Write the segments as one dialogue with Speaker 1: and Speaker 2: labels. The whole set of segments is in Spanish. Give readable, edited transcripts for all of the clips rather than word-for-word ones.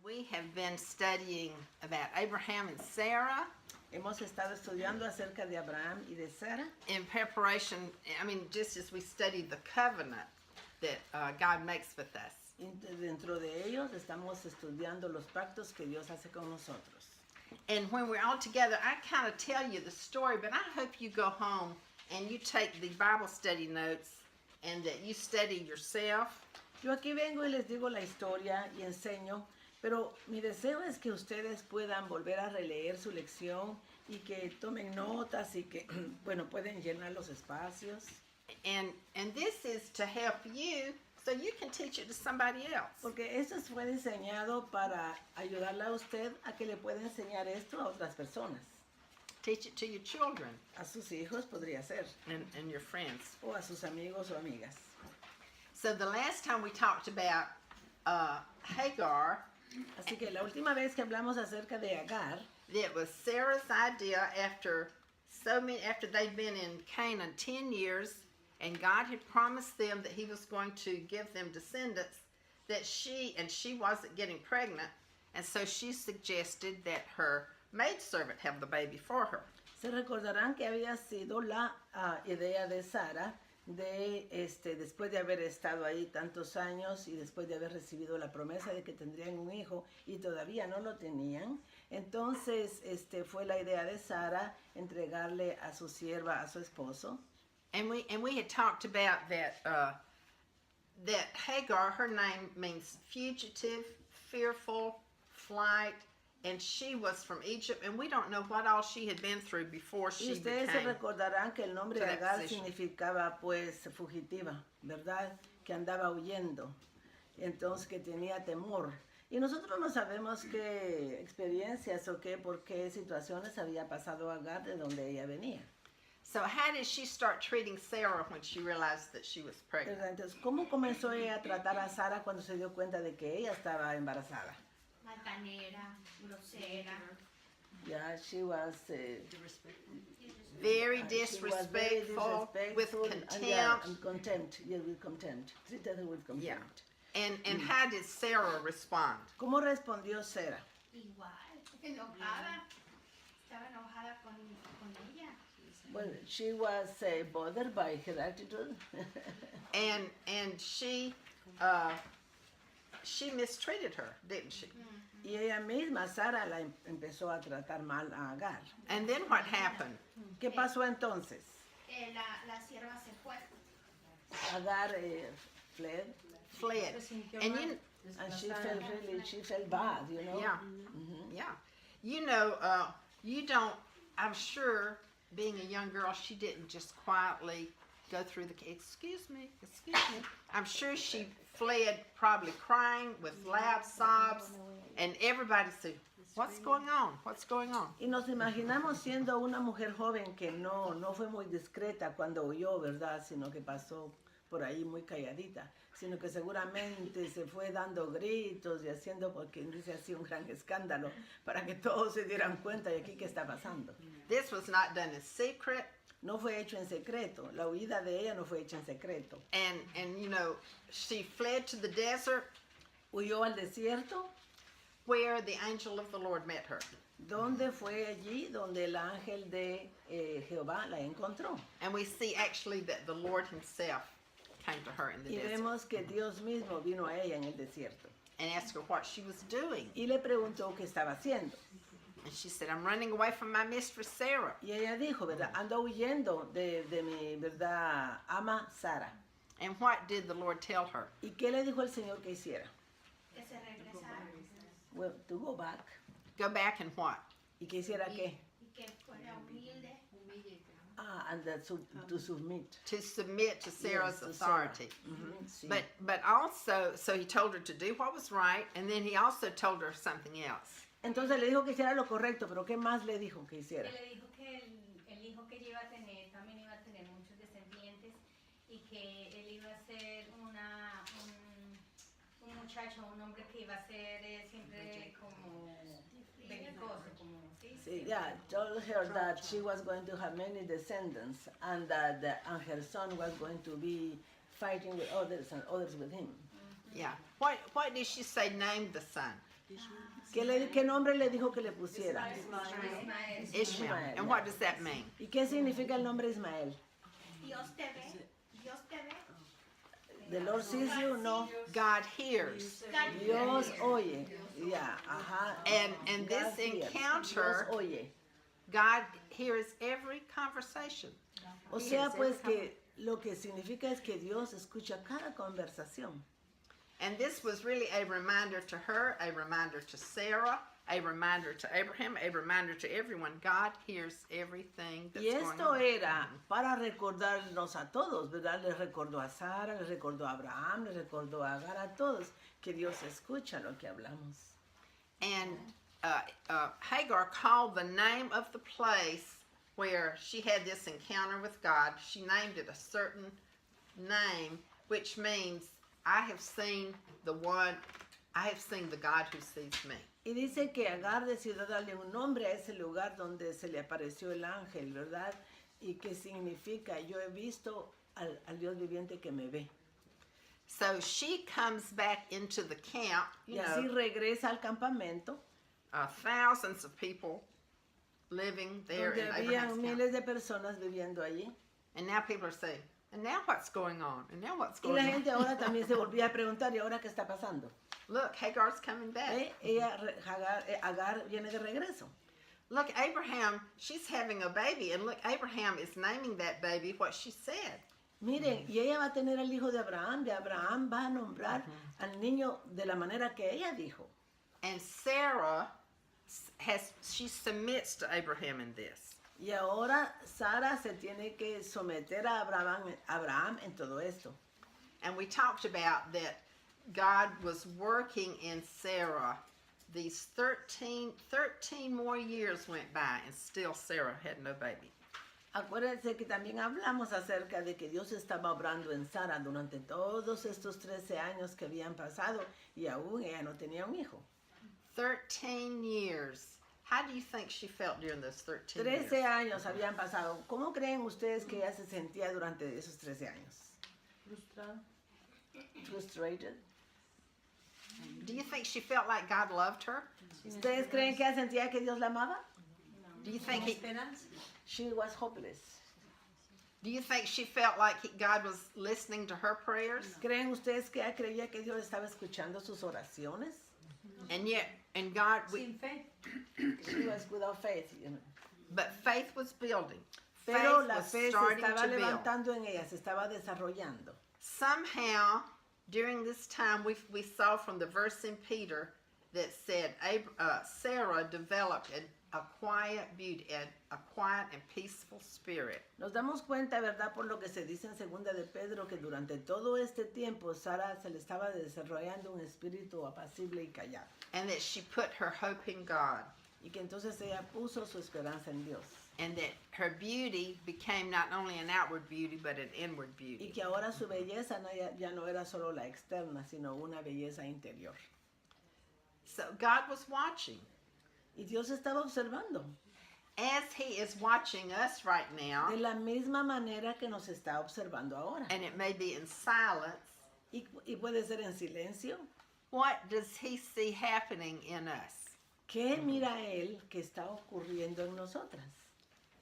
Speaker 1: We have been studying about Abraham and Sarah
Speaker 2: Hemos estado estudiando acerca de Abraham y de Sara
Speaker 1: in preparation, just as we studied the covenant that God makes with us.
Speaker 2: y dentro de ellos estamos estudiando los pactos que Dios hace con nosotros.
Speaker 1: And when we're all together, I kind of tell you the story, but I hope you go home and you take the Bible study notes and that you study yourself.
Speaker 2: Yo aquí vengo y les digo la historia y enseño, pero mi deseo es que ustedes puedan volver a releer su lección y que tomen notas y que, bueno, pueden llenar los espacios.
Speaker 1: And this is to help you so you can teach it to somebody else.
Speaker 2: Porque esto fue diseñado para ayudarle a usted a que le pueda enseñar esto a otras personas.
Speaker 1: Teach it to your children
Speaker 2: A sus hijos podría ser,
Speaker 1: and your friends.
Speaker 2: o a sus amigos o amigas.
Speaker 1: So the last time we talked about Hagar,
Speaker 2: Así que la última vez que hablamos acerca de Agar,
Speaker 1: it was Sarah's idea after they'd been in Canaan 10 years, and God had promised them that He was going to give them descendants. That she wasn't getting pregnant, and so she suggested that her maidservant have the baby for her.
Speaker 2: se recordarán que había sido la idea de Sara de después de haber estado ahí tantos años y después de haber recibido la promesa de que tendrían un hijo y todavía no lo tenían. Entonces fue la idea de Sara entregarle a su sierva a su esposo.
Speaker 1: And we had talked about that Hagar, her name means fugitive, fearful, flight, and she was from Egypt, and we don't know what all she had been through before
Speaker 2: Y
Speaker 1: she
Speaker 2: ustedes se
Speaker 1: became.
Speaker 2: recordarán que el nombre
Speaker 1: to
Speaker 2: de
Speaker 1: that
Speaker 2: Agar
Speaker 1: position.
Speaker 2: significaba pues fugitiva, ¿verdad? Que andaba huyendo, entonces que tenía temor. Y nosotros no sabemos qué experiencias o por qué situaciones había pasado Agar de donde ella venía.
Speaker 1: So how did she start treating Sarah when she realized that she was pregnant?
Speaker 2: ¿Verdad? Entonces, ¿cómo comenzó ella a tratar a Sara cuando se dio cuenta de que ella estaba embarazada?
Speaker 3: Altanera, grosera.
Speaker 2: Yeah, she was
Speaker 1: Very
Speaker 2: she was very
Speaker 1: disrespectful, with
Speaker 2: disrespectful
Speaker 1: contempt.
Speaker 2: and contempt. Yeah, with contempt. Treated her with contempt.
Speaker 1: Yeah. And how did Sarah respond?
Speaker 2: ¿Cómo respondió Sara?
Speaker 3: Igual, enojada. Estaba enojada con ella.
Speaker 2: Well, she was bothered by her attitude.
Speaker 1: And she mistreated her, didn't she?
Speaker 2: Y ella misma, Sara, la empezó a tratar mal a Agar.
Speaker 1: And then what happened?
Speaker 2: ¿Qué pasó entonces?
Speaker 3: La sierva se fue.
Speaker 2: Agar fled,
Speaker 1: Fled. And
Speaker 2: and she felt bad, you know.
Speaker 1: yeah, yeah. You don't, I'm sure, being a young girl, she didn't just quietly go through excuse me. I'm sure she fled probably crying with loud sobs, and everybody said, what's going on? What's going on?
Speaker 2: Y nos imaginamos siendo una mujer joven que no fue muy discreta cuando huyó, ¿verdad? Sino que pasó por ahí muy calladita, sino que seguramente se fue dando gritos y haciendo, porque dice así, un gran escándalo, para que todos se dieran cuenta de aquí qué está pasando.
Speaker 1: This was not done in secret,
Speaker 2: No fue hecho en secreto, la huida de ella no fue hecha en secreto.
Speaker 1: and she fled to the desert
Speaker 2: Huyó al desierto,
Speaker 1: where the angel of the Lord met her.
Speaker 2: donde fue allí donde el ángel de Jehová la encontró.
Speaker 1: And we see actually that the Lord himself came to her in the
Speaker 2: Y
Speaker 1: desert
Speaker 2: vemos que Dios mismo vino a ella en el desierto
Speaker 1: and asked her what she was doing.
Speaker 2: y le preguntó qué estaba haciendo.
Speaker 1: And she said, I'm running away from my mistress Sarah.
Speaker 2: Y ella dijo, ¿verdad? Ando huyendo de mi, ¿verdad? Ama Sara.
Speaker 1: And what did the Lord tell her?
Speaker 2: ¿Y qué le dijo el Señor que hiciera?
Speaker 3: Que se regresara.
Speaker 2: Well, to go back.
Speaker 1: Go back and what?
Speaker 2: ¿Y que hiciera qué?
Speaker 3: Y que fuera humilde.
Speaker 2: And to submit.
Speaker 1: To submit to Sarah's
Speaker 2: Yes, to Sarah.
Speaker 1: authority.
Speaker 2: Sí.
Speaker 1: But also, so he told her to do what was right, and then he also told her something else.
Speaker 2: Entonces le dijo que hiciera lo correcto, pero ¿qué más le dijo que hiciera?
Speaker 4: Que le dijo que el hijo que ella iba a tener también iba a tener muchos descendientes y que él iba a ser un muchacho, un hombre que iba a ser siempre como belicoso, como
Speaker 2: Sí, yeah, told her that she was going to have many descendants and that and her son was going to be fighting with others and others with him.
Speaker 1: Yeah. What did she say named the son?
Speaker 2: ¿Qué nombre le dijo que le pusiera?
Speaker 1: Ishmael. And what does that mean?
Speaker 2: ¿Y qué significa el nombre Ismael?
Speaker 3: Dios te ve, Dios te ve.
Speaker 2: The Lord sees you, no.
Speaker 1: God hears.
Speaker 2: Dios oye. Ya, ajá.
Speaker 1: And
Speaker 2: God
Speaker 1: this
Speaker 2: hears.
Speaker 1: encounter,
Speaker 2: Dios oye.
Speaker 1: God hears every conversation.
Speaker 2: O sea, pues que lo que significa es que Dios escucha cada conversación.
Speaker 1: And this was really a reminder to her, a reminder to Sarah, a reminder to Abraham, a reminder to everyone. God hears everything that's
Speaker 2: Y
Speaker 1: going
Speaker 2: esto
Speaker 1: on.
Speaker 2: era para recordarnos a todos, ¿verdad? Les recordó a Sara, les recordó a Abraham, les recordó a Agar, a todos, que Dios escucha lo que hablamos.
Speaker 1: And Hagar called the name of the place where she had this encounter with God. She named it a certain name, which means I have seen the God who sees me.
Speaker 2: Y dice que Agar decidió darle un nombre a ese lugar donde se le apareció el ángel, ¿verdad? Y que significa, yo he visto al Dios viviente que me ve.
Speaker 1: So she comes back into the camp,
Speaker 2: Y así regresa al campamento,
Speaker 1: thousands of people living there
Speaker 2: donde
Speaker 1: in
Speaker 2: habían
Speaker 1: Abraham's camp.
Speaker 2: miles de personas viviendo allí.
Speaker 1: And now people are saying, and now what's going on? And now what's
Speaker 2: Y la
Speaker 1: going on?
Speaker 2: gente ahora también se volvía a preguntar, ¿y ahora qué está pasando?
Speaker 1: Look, Hagar's coming back.
Speaker 2: Agar viene de regreso.
Speaker 1: Look, Abraham, she's having a baby, and look, Abraham is naming that baby what she said.
Speaker 2: Miren, y ella va a tener al hijo de Abraham va a nombrar al niño de la manera que ella dijo.
Speaker 1: And Sarah she submits to Abraham in this.
Speaker 2: Y ahora Sara se tiene que someter a Abraham en todo esto.
Speaker 1: And we talked about that God was working in Sarah. These 13 more years went by, and still Sarah had no baby.
Speaker 2: Acuérdense que también hablamos acerca de que Dios estaba obrando en Sara durante todos estos 13 años que habían pasado y aún ella no tenía un hijo.
Speaker 1: 13 years. How do you think she felt during those 13
Speaker 2: 13
Speaker 1: years?
Speaker 2: años habían pasado. ¿Cómo creen ustedes que ella se sentía durante esos 13 años? Frustrated.
Speaker 1: Do you think she felt like God loved her?
Speaker 2: ¿Ustedes creen que ella sentía que Dios la amaba?
Speaker 1: Do you think
Speaker 2: She was hopeless.
Speaker 1: Do you think she felt like God was listening to her prayers?
Speaker 2: ¿Creen ustedes que ella creía que Dios estaba escuchando sus oraciones?
Speaker 1: And God,
Speaker 4: Sin fe.
Speaker 2: She was without faith, you know.
Speaker 1: but faith was building.
Speaker 2: Pero
Speaker 1: Faith
Speaker 2: la
Speaker 1: was
Speaker 2: fe se
Speaker 1: starting
Speaker 2: estaba
Speaker 1: to build.
Speaker 2: levantando en ella, se estaba desarrollando.
Speaker 1: Somehow, during this time, we saw from the verse in Peter that said Sarah developed a quiet beauty, a quiet and peaceful spirit.
Speaker 2: Nos damos cuenta, ¿verdad? Por lo que se dice en segunda de Pedro, que durante todo este tiempo Sara se le estaba desarrollando un espíritu apacible y callado.
Speaker 1: And that she put her hope in God.
Speaker 2: Y que entonces ella puso su esperanza en Dios.
Speaker 1: And that her beauty became not only an outward beauty, but an inward
Speaker 2: Y
Speaker 1: beauty.
Speaker 2: que ahora su belleza ya no era solo la externa, sino una belleza interior.
Speaker 1: So God was watching.
Speaker 2: Y Dios estaba observando.
Speaker 1: As He is watching us right now,
Speaker 2: De la misma manera que nos está observando ahora.
Speaker 1: and it may be in silence,
Speaker 2: Y puede ser en silencio.
Speaker 1: what does He see happening in us?
Speaker 2: ¿Qué mira Él que está ocurriendo en nosotras?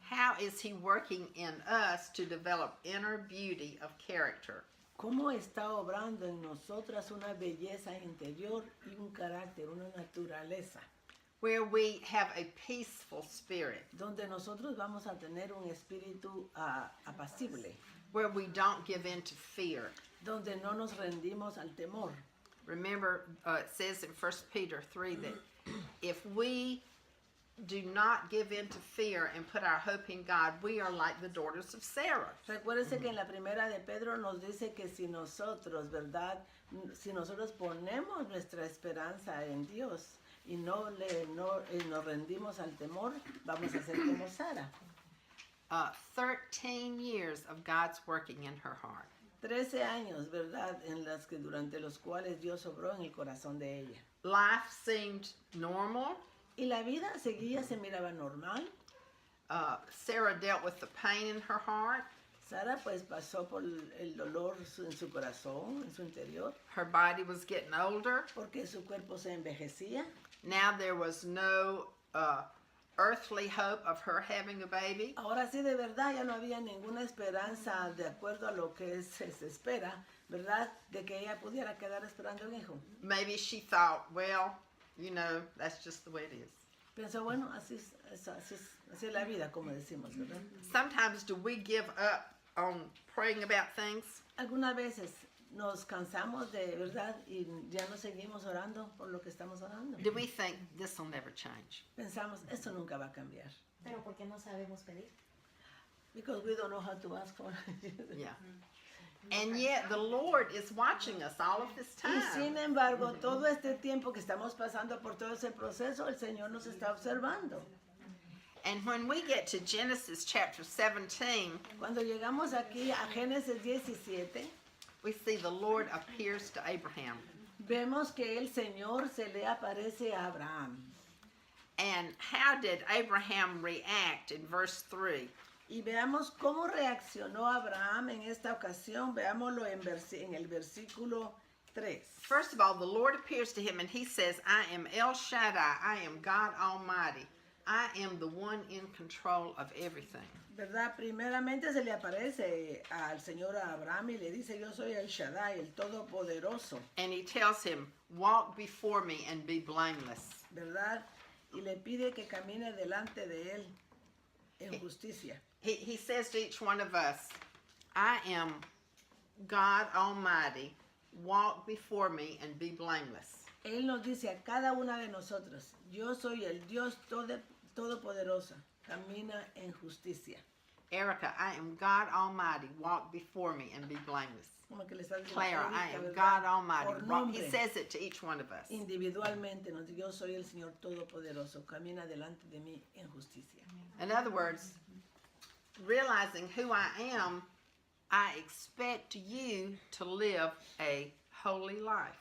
Speaker 1: How is He working in us to develop inner beauty of character?
Speaker 2: ¿Cómo está obrando en nosotras una belleza interior y un carácter, una naturaleza?
Speaker 1: Where we have a peaceful spirit,
Speaker 2: Donde nosotros vamos a tener un espíritu apacible.
Speaker 1: where we don't give in to fear.
Speaker 2: Donde no nos rendimos al temor.
Speaker 1: Remember, it says in 1 Peter 3 that if we do not give in to fear and put our hope in God, we are like the daughters of Sarah.
Speaker 2: Recuérdese que en la primera de Pedro nos dice que si nosotros, ¿verdad? Si nosotros ponemos nuestra esperanza en Dios y nos rendimos al temor, vamos a ser como Sara.
Speaker 1: 13 years of God's working in her heart.
Speaker 2: 13 años, ¿verdad? Durante los cuales Dios obró en el corazón de ella.
Speaker 1: Life seemed normal.
Speaker 2: Y la vida seguía, se miraba normal.
Speaker 1: Sarah dealt with the pain in her heart.
Speaker 2: Sara pues pasó por el dolor en su corazón, en su interior,
Speaker 1: Her body was getting older.
Speaker 2: porque su cuerpo se envejecía.
Speaker 1: Now there was no earthly hope of her having a baby.
Speaker 2: Ahora sí, de verdad, ya no había ninguna esperanza de acuerdo a lo que se espera, ¿verdad? De que ella pudiera quedar esperando un hijo.
Speaker 1: Maybe she thought, well, you know, that's just the way it is.
Speaker 2: Pensó, bueno, así es la vida, como decimos, ¿verdad?
Speaker 1: Sometimes do we give up on praying about things?
Speaker 2: Algunas veces nos cansamos de verdad y ya no seguimos orando por lo que estamos orando.
Speaker 1: Do we think this will never change?
Speaker 2: Pensamos, esto nunca va a cambiar.
Speaker 3: Pero ¿por qué no sabemos pedir?
Speaker 2: Because we don't know how to ask for.
Speaker 1: Yeah. And yet the Lord is watching us all of this
Speaker 2: Y sin
Speaker 1: time.
Speaker 2: embargo, todo este tiempo que estamos pasando por todo ese proceso, el Señor nos está observando.
Speaker 1: And when we get to Genesis chapter 17,
Speaker 2: Cuando llegamos aquí a Génesis 17,
Speaker 1: we see the Lord appears to Abraham.
Speaker 2: vemos que el Señor se le aparece a Abraham.
Speaker 1: And how did Abraham react in verse 3?
Speaker 2: Y veamos cómo reaccionó Abraham en esta ocasión. Veámoslo en el versículo 3.
Speaker 1: First of all, the Lord appears to him and he says, I am El Shaddai, I am God Almighty. I am the one in control of everything.
Speaker 2: ¿Verdad? Primeramente se le aparece al Señor a Abraham y le dice, yo soy el Shaddai, el Todopoderoso,
Speaker 1: And he tells him, walk before me and be blameless.
Speaker 2: ¿verdad? Y le pide que camine delante de él en justicia.
Speaker 1: He says to each one of us, I am God Almighty. Walk before me and be blameless.
Speaker 2: Él nos dice a cada una de nosotros, yo soy el Dios Todopoderoso, camina en justicia.
Speaker 1: Erica, I am God Almighty. Walk before me and be blameless.
Speaker 2: Como que le está diciendo
Speaker 1: Clara, I
Speaker 2: Erika,
Speaker 1: am
Speaker 2: ¿verdad?
Speaker 1: God Almighty.
Speaker 2: Por
Speaker 1: He
Speaker 2: nombre,
Speaker 1: says it to each one of us.
Speaker 2: individualmente, nos dice, yo soy el Señor Todopoderoso, camina delante de mí en justicia.
Speaker 1: In other words, realizing who I am, I expect you to live a holy life.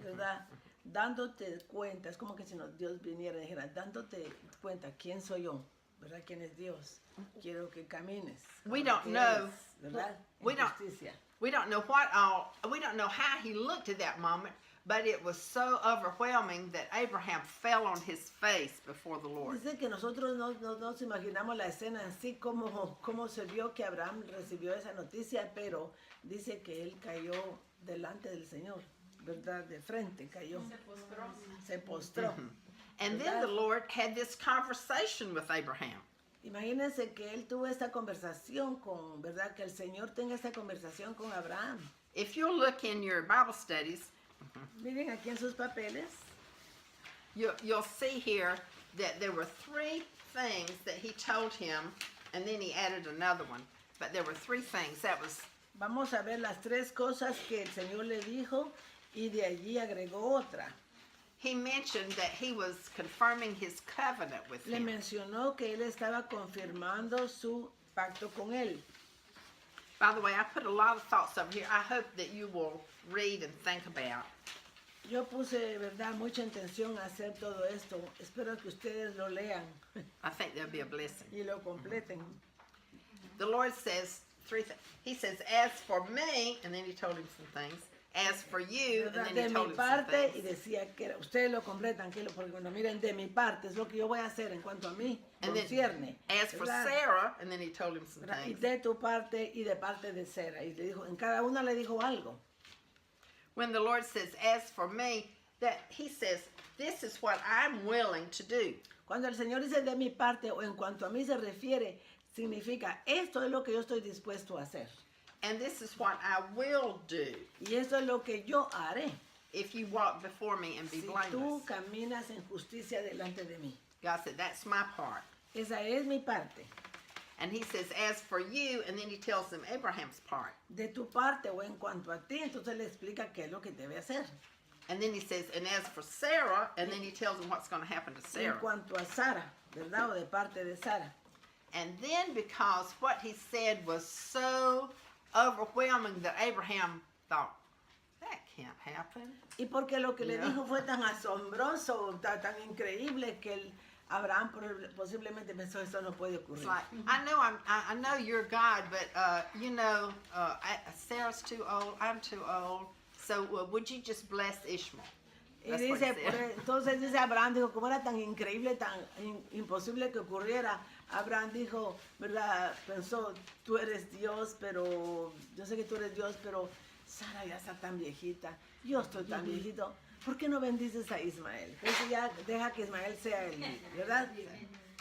Speaker 2: ¿Verdad? Dándote cuenta, es como que si Dios viniera y dijera, dándote cuenta quién soy yo, ¿verdad? ¿Quién es Dios? Quiero que camines.
Speaker 1: We
Speaker 2: como
Speaker 1: don't
Speaker 2: que
Speaker 1: know.
Speaker 2: eres, ¿verdad?
Speaker 1: We
Speaker 2: En
Speaker 1: don't-
Speaker 2: justicia.
Speaker 1: We don't know we don't know how he looked at that moment, but it was so overwhelming that Abraham fell on his face before the Lord.
Speaker 2: Dice que nosotros no nos imaginamos la escena así como se vio que Abraham recibió esa noticia, pero dice que él cayó delante del Señor, ¿verdad? De frente cayó. Se postró.
Speaker 1: And then the Lord had this conversation with Abraham.
Speaker 2: Imagínense que él tuvo esta conversación con, ¿verdad? Que el Señor tenga esta conversación con Abraham.
Speaker 1: If you'll look in your Bible studies,
Speaker 2: Miren aquí en sus papeles,
Speaker 1: you'll see here that there were three things that he told him, and then he added another one. But there were three things. That was
Speaker 2: vamos a ver las tres cosas que el Señor le dijo y de allí agregó otra.
Speaker 1: he mentioned that he was confirming his covenant with
Speaker 2: Le
Speaker 1: him.
Speaker 2: mencionó que él estaba confirmando su pacto con él.
Speaker 1: By the way, I put a lot of thoughts over here. I hope that you will read and think about.
Speaker 2: Yo puse, verdad, mucha intención a hacer todo esto. Espero que ustedes lo lean
Speaker 1: I think there'll be a blessing.
Speaker 2: y lo completen.
Speaker 1: The Lord says three things. He says, as for me, and then he told him some things. As for you, and
Speaker 2: ¿Verdad?
Speaker 1: then
Speaker 2: De
Speaker 1: he
Speaker 2: mi
Speaker 1: told him some
Speaker 2: parte, y
Speaker 1: things.
Speaker 2: decía que ustedes lo completan, que porque bueno, miren, de mi parte es lo que yo voy a hacer en cuanto a mí
Speaker 1: And then,
Speaker 2: concierne.
Speaker 1: as for
Speaker 2: ¿verdad?
Speaker 1: Sarah, and then he told him some
Speaker 2: ¿Verdad? Y
Speaker 1: things.
Speaker 2: de tu parte y de parte de Sara. Y le dijo, en cada una le dijo algo.
Speaker 1: When the Lord says, as for me, that he says, this is what I'm willing to do.
Speaker 2: Cuando el Señor dice de mi parte o en cuanto a mí se refiere, significa esto es lo que yo estoy dispuesto a hacer.
Speaker 1: And this is what I will do
Speaker 2: Y esto es lo que yo haré.
Speaker 1: if you walk before me and be
Speaker 2: Si
Speaker 1: blameless.
Speaker 2: tú caminas en justicia delante de mí.
Speaker 1: God said, that's my part.
Speaker 2: Esa es mi parte.
Speaker 1: And he says, as for you, and then he tells them Abraham's part.
Speaker 2: De tu parte o en cuanto a ti, entonces le explica qué es lo que debe hacer.
Speaker 1: And then he says, and as for Sarah, and then he tells them what's going to happen to
Speaker 2: En
Speaker 1: Sarah.
Speaker 2: cuanto a Sara, ¿verdad? O de parte de Sara.
Speaker 1: And then because what he said was so overwhelming that Abraham thought, that can't happen.
Speaker 2: Y porque lo que le
Speaker 1: Yeah.
Speaker 2: dijo fue tan asombroso, tan increíble que Abraham posiblemente pensó, esto no puede
Speaker 1: It's
Speaker 2: ocurrir.
Speaker 1: like, I know you're God, but Sarah's too old. I'm too old. So would you just bless Ishmael?
Speaker 2: Y
Speaker 1: That's what
Speaker 2: dice,
Speaker 1: he said.
Speaker 2: entonces dice Abraham, dijo, como era tan increíble, tan imposible que ocurriera, Abraham dijo, ¿verdad? Pensó, tú eres Dios, pero yo sé que tú eres Dios, pero Sara ya está tan viejita, yo estoy tan viejito, ¿por qué no bendices a Ismael? Entonces ya deja que Ismael sea el, ¿verdad?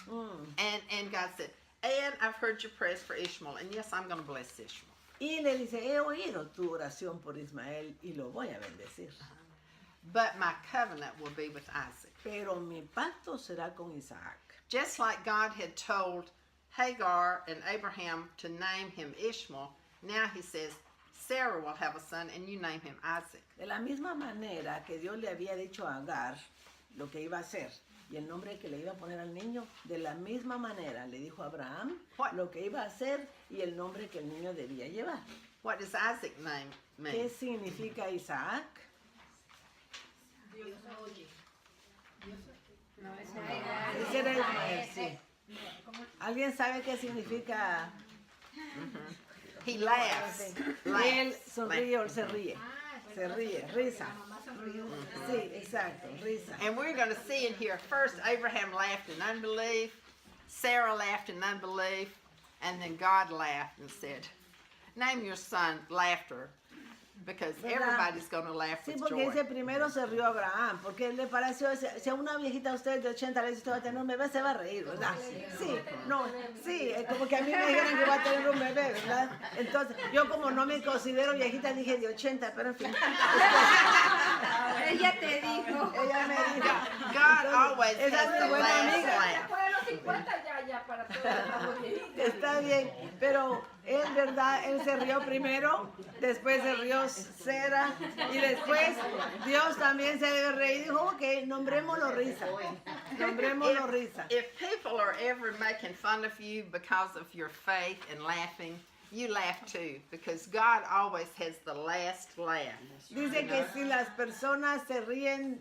Speaker 1: And God said, and I've heard your prayers for Ishmael, and yes, I'm going to bless Ishmael.
Speaker 2: Y le dice, he oído tu oración por Ismael y lo voy a bendecir.
Speaker 1: But my covenant will be with Isaac.
Speaker 2: Pero mi pacto será con Isaac.
Speaker 1: Just like God had told Hagar and Abraham to name him Ishmael, now he says, Sarah will have a son and you name him Isaac.
Speaker 2: De la misma manera que Dios le había dicho a Agar lo que iba a hacer y el nombre que le iba a poner al niño, de la misma manera le dijo a Abraham
Speaker 1: What?
Speaker 2: lo que iba a hacer y el nombre que el niño debía llevar.
Speaker 1: What does Isaac name
Speaker 2: ¿Qué
Speaker 1: mean?
Speaker 2: significa Isaac? Ese era Ismael, sí. ¿Alguien sabe qué significa?
Speaker 1: He laughs.
Speaker 2: Él
Speaker 1: Laughs.
Speaker 2: sonríe o se ríe. Se ríe, risa. Sí, exacto, risa.
Speaker 1: And we're going to see in here, first Abraham laughed in unbelief, Sarah laughed in unbelief, and then God laughed and said, name your son Laughter, because everybody's going to laugh
Speaker 2: Sí,
Speaker 1: with
Speaker 2: porque
Speaker 1: joy.
Speaker 2: dice primero se rió Abraham, porque le pareció, si a una viejita a usted de 80 le dice usted va a tener un bebé, se va a reír, ¿verdad? Sí, no, sí, como que a mí me dijeron que va a tener un bebé, ¿verdad? Entonces, yo como no me considero viejita, dije de 80, pero en fin.
Speaker 3: Ella te dijo.
Speaker 2: Ella me dijo.
Speaker 1: God always
Speaker 2: Esa
Speaker 1: has
Speaker 2: es mi
Speaker 1: the
Speaker 2: buena
Speaker 1: last
Speaker 2: amiga.
Speaker 1: laugh.
Speaker 5: Después de los 50 ya para todos estamos viejitos.
Speaker 2: Está bien, pero en verdad él se rió primero, después se rió Sara y después Dios también se debe reír y dijo, ok, nombrémoslo risa, nombrémoslo risa.
Speaker 1: If people are ever making fun of you because of your faith and laughing, you laugh too, because God always has the last laugh.
Speaker 2: Dice que si las personas se ríen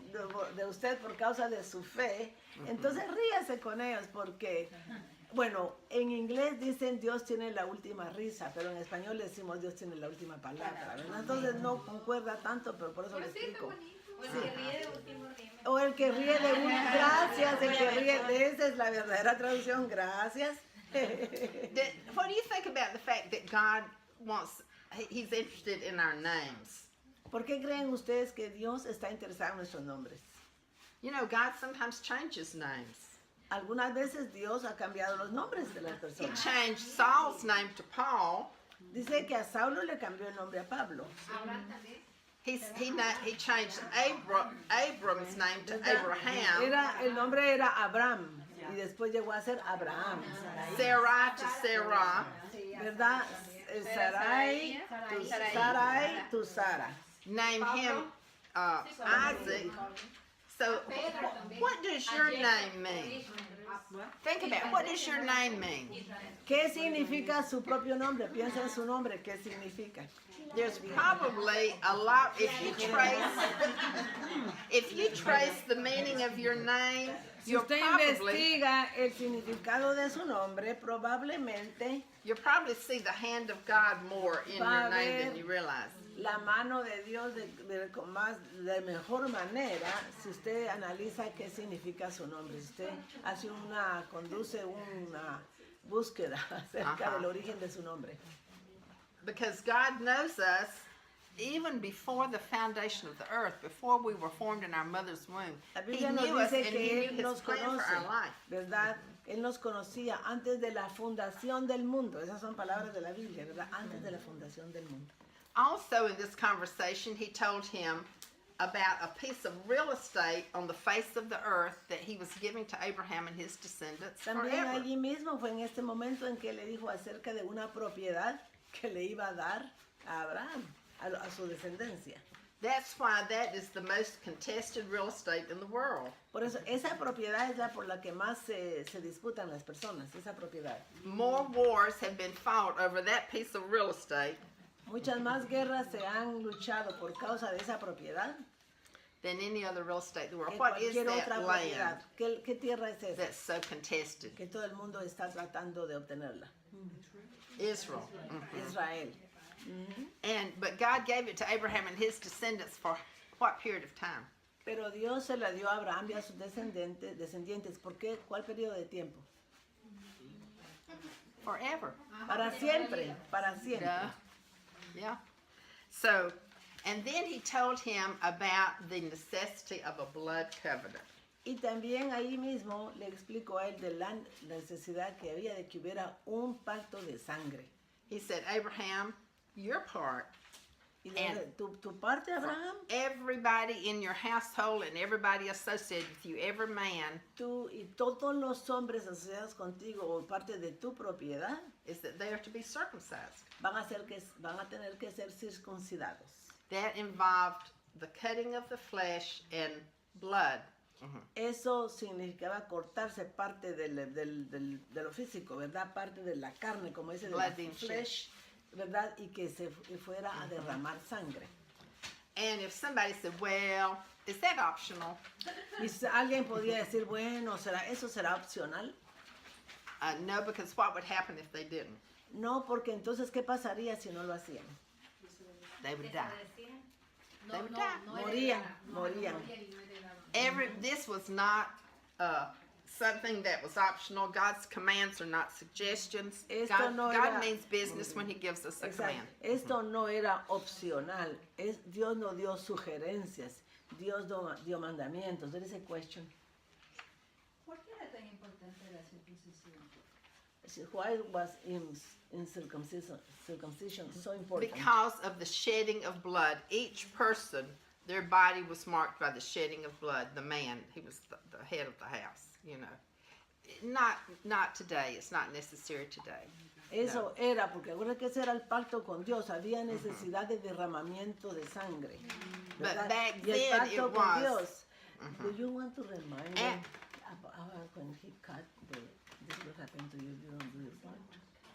Speaker 2: de usted por causa de su fe, entonces ríase con ellos porque, bueno, en inglés dicen Dios tiene la última risa, pero en español decimos Dios tiene la última palabra, ¿verdad? Entonces no concuerda tanto, pero por eso lo explico.
Speaker 4: O el que ríe de último ríe.
Speaker 2: O el que ríe de un gracias, el que ríe de esa es la verdadera traducción, gracias.
Speaker 1: What do you think about the fact that God wants, He's interested in our names?
Speaker 2: ¿Por qué creen ustedes que Dios está interesado en nuestros nombres?
Speaker 1: You know, God sometimes changes names.
Speaker 2: Algunas veces Dios ha cambiado los nombres de las
Speaker 1: He
Speaker 2: personas.
Speaker 1: changed Saul's name to Paul.
Speaker 2: Dice que a Saulo le cambió el nombre a Pablo.
Speaker 4: Abraham también.
Speaker 1: He changed Abram's name to Abraham.
Speaker 2: El nombre era Abraham y después llegó a ser Abraham.
Speaker 1: Sarai to Sarah.
Speaker 2: ¿Verdad? Sarai, tu Sara.
Speaker 1: Name him Isaac. So, what does your name mean? Think about it. What does your name mean?
Speaker 2: ¿Qué significa su propio nombre? Piensa en su nombre, ¿qué significa?
Speaker 1: There's probably a lot. If you trace the meaning of your name,
Speaker 2: Si
Speaker 1: you'll
Speaker 2: usted
Speaker 1: probably
Speaker 2: investiga el significado de su nombre, probablemente
Speaker 1: see the hand of God more in your name than you realize.
Speaker 2: la mano de Dios de mejor manera si usted analiza qué significa su nombre. Si usted conduce una búsqueda acerca
Speaker 1: Ajá.
Speaker 2: del origen de su nombre.
Speaker 1: Because God knows us even before the foundation of the earth, before we were formed in our mother's womb.
Speaker 2: La
Speaker 1: He
Speaker 2: Biblia nos
Speaker 1: knew us
Speaker 2: dice
Speaker 1: and He
Speaker 2: que
Speaker 1: knew
Speaker 2: Él
Speaker 1: His
Speaker 2: nos
Speaker 1: plan for
Speaker 2: conoce,
Speaker 1: our life.
Speaker 2: ¿verdad? Él nos conocía antes de la fundación del mundo. Esas son palabras de la Biblia, ¿verdad? Antes de la fundación del mundo.
Speaker 1: Also, in this conversation, He told him about a piece of real estate on the face of the earth that He was giving to Abraham and his descendants
Speaker 2: También
Speaker 1: forever.
Speaker 2: allí mismo fue en este momento en que le dijo acerca de una propiedad que le iba a dar a Abraham, a su descendencia.
Speaker 1: That's why that is the most contested real estate in the world.
Speaker 2: Por eso, esa propiedad es la por la que más se disputan las personas, esa propiedad.
Speaker 1: More wars have been fought over that piece of real estate
Speaker 2: Muchas más guerras se han luchado por causa de esa propiedad
Speaker 1: than any other real estate in the world.
Speaker 2: que
Speaker 1: What is
Speaker 2: cualquier
Speaker 1: that
Speaker 2: otra
Speaker 1: land
Speaker 2: propiedad. ¿Qué tierra es esa?
Speaker 1: that's so contested?
Speaker 2: Que todo el mundo está tratando de obtenerla.
Speaker 1: Israel.
Speaker 2: Israel.
Speaker 1: But God gave it to Abraham and his descendants for what period of time?
Speaker 2: Pero Dios se la dio a Abraham y a sus descendientes. ¿Por qué? ¿Cuál periodo de tiempo?
Speaker 1: Forever.
Speaker 2: Para siempre, para siempre.
Speaker 1: Duh. Yeah. So, and then he told him about the necessity of a blood covenant.
Speaker 2: Y también ahí mismo le explicó a él de la necesidad que había de que hubiera un pacto de sangre.
Speaker 1: He said, Abraham, your part,
Speaker 2: Y tu parte, Abraham,
Speaker 1: everybody in your household and everybody associated with you, every man,
Speaker 2: tú y todos los hombres asociados contigo o parte de tu propiedad
Speaker 1: is that they are to be circumcised.
Speaker 2: van a tener que ser circuncidados.
Speaker 1: That involved the cutting of the flesh and blood.
Speaker 2: Eso significaba cortarse parte de lo físico, ¿verdad? Parte de la carne, como dice, de la
Speaker 1: Blood being shed.
Speaker 2: flesh, ¿verdad? Y que se fuera a derramar sangre.
Speaker 1: And if somebody said, well, is that optional?
Speaker 2: Y si alguien podría decir, bueno, ¿eso será opcional?
Speaker 1: No, because what would happen if they didn't?
Speaker 2: No, porque entonces, ¿qué pasaría si no lo hacían?
Speaker 1: They would die.
Speaker 4: Desaparecían.
Speaker 1: They would die.
Speaker 2: Morían.
Speaker 1: This was not something that was optional. God's commands are not suggestions.
Speaker 2: Esto
Speaker 1: God,
Speaker 2: no
Speaker 1: God
Speaker 2: era-
Speaker 1: means business when He gives us a
Speaker 2: Exacto.
Speaker 1: command.
Speaker 2: Esto no era opcional. Dios no dio sugerencias. Dios dio mandamientos. There is a question.
Speaker 5: ¿Por qué era tan importante la circuncisión?
Speaker 2: Why was in circumcision so important?
Speaker 1: Because of the shedding of blood, each person, their body was marked by the shedding of blood. The man, he was the head of the house. You know, not today. It's not necessary today.
Speaker 2: Eso era, porque acuérdate que ese era el pacto con Dios. Había necesidad de derramamiento de sangre.
Speaker 1: But
Speaker 2: ¿verdad?
Speaker 1: back
Speaker 2: Y el
Speaker 1: then
Speaker 2: pacto
Speaker 1: it
Speaker 2: con
Speaker 1: was.
Speaker 2: Dios. Do you want to remind me
Speaker 1: And-
Speaker 2: about when he cut this will happen to you if you don't do your part?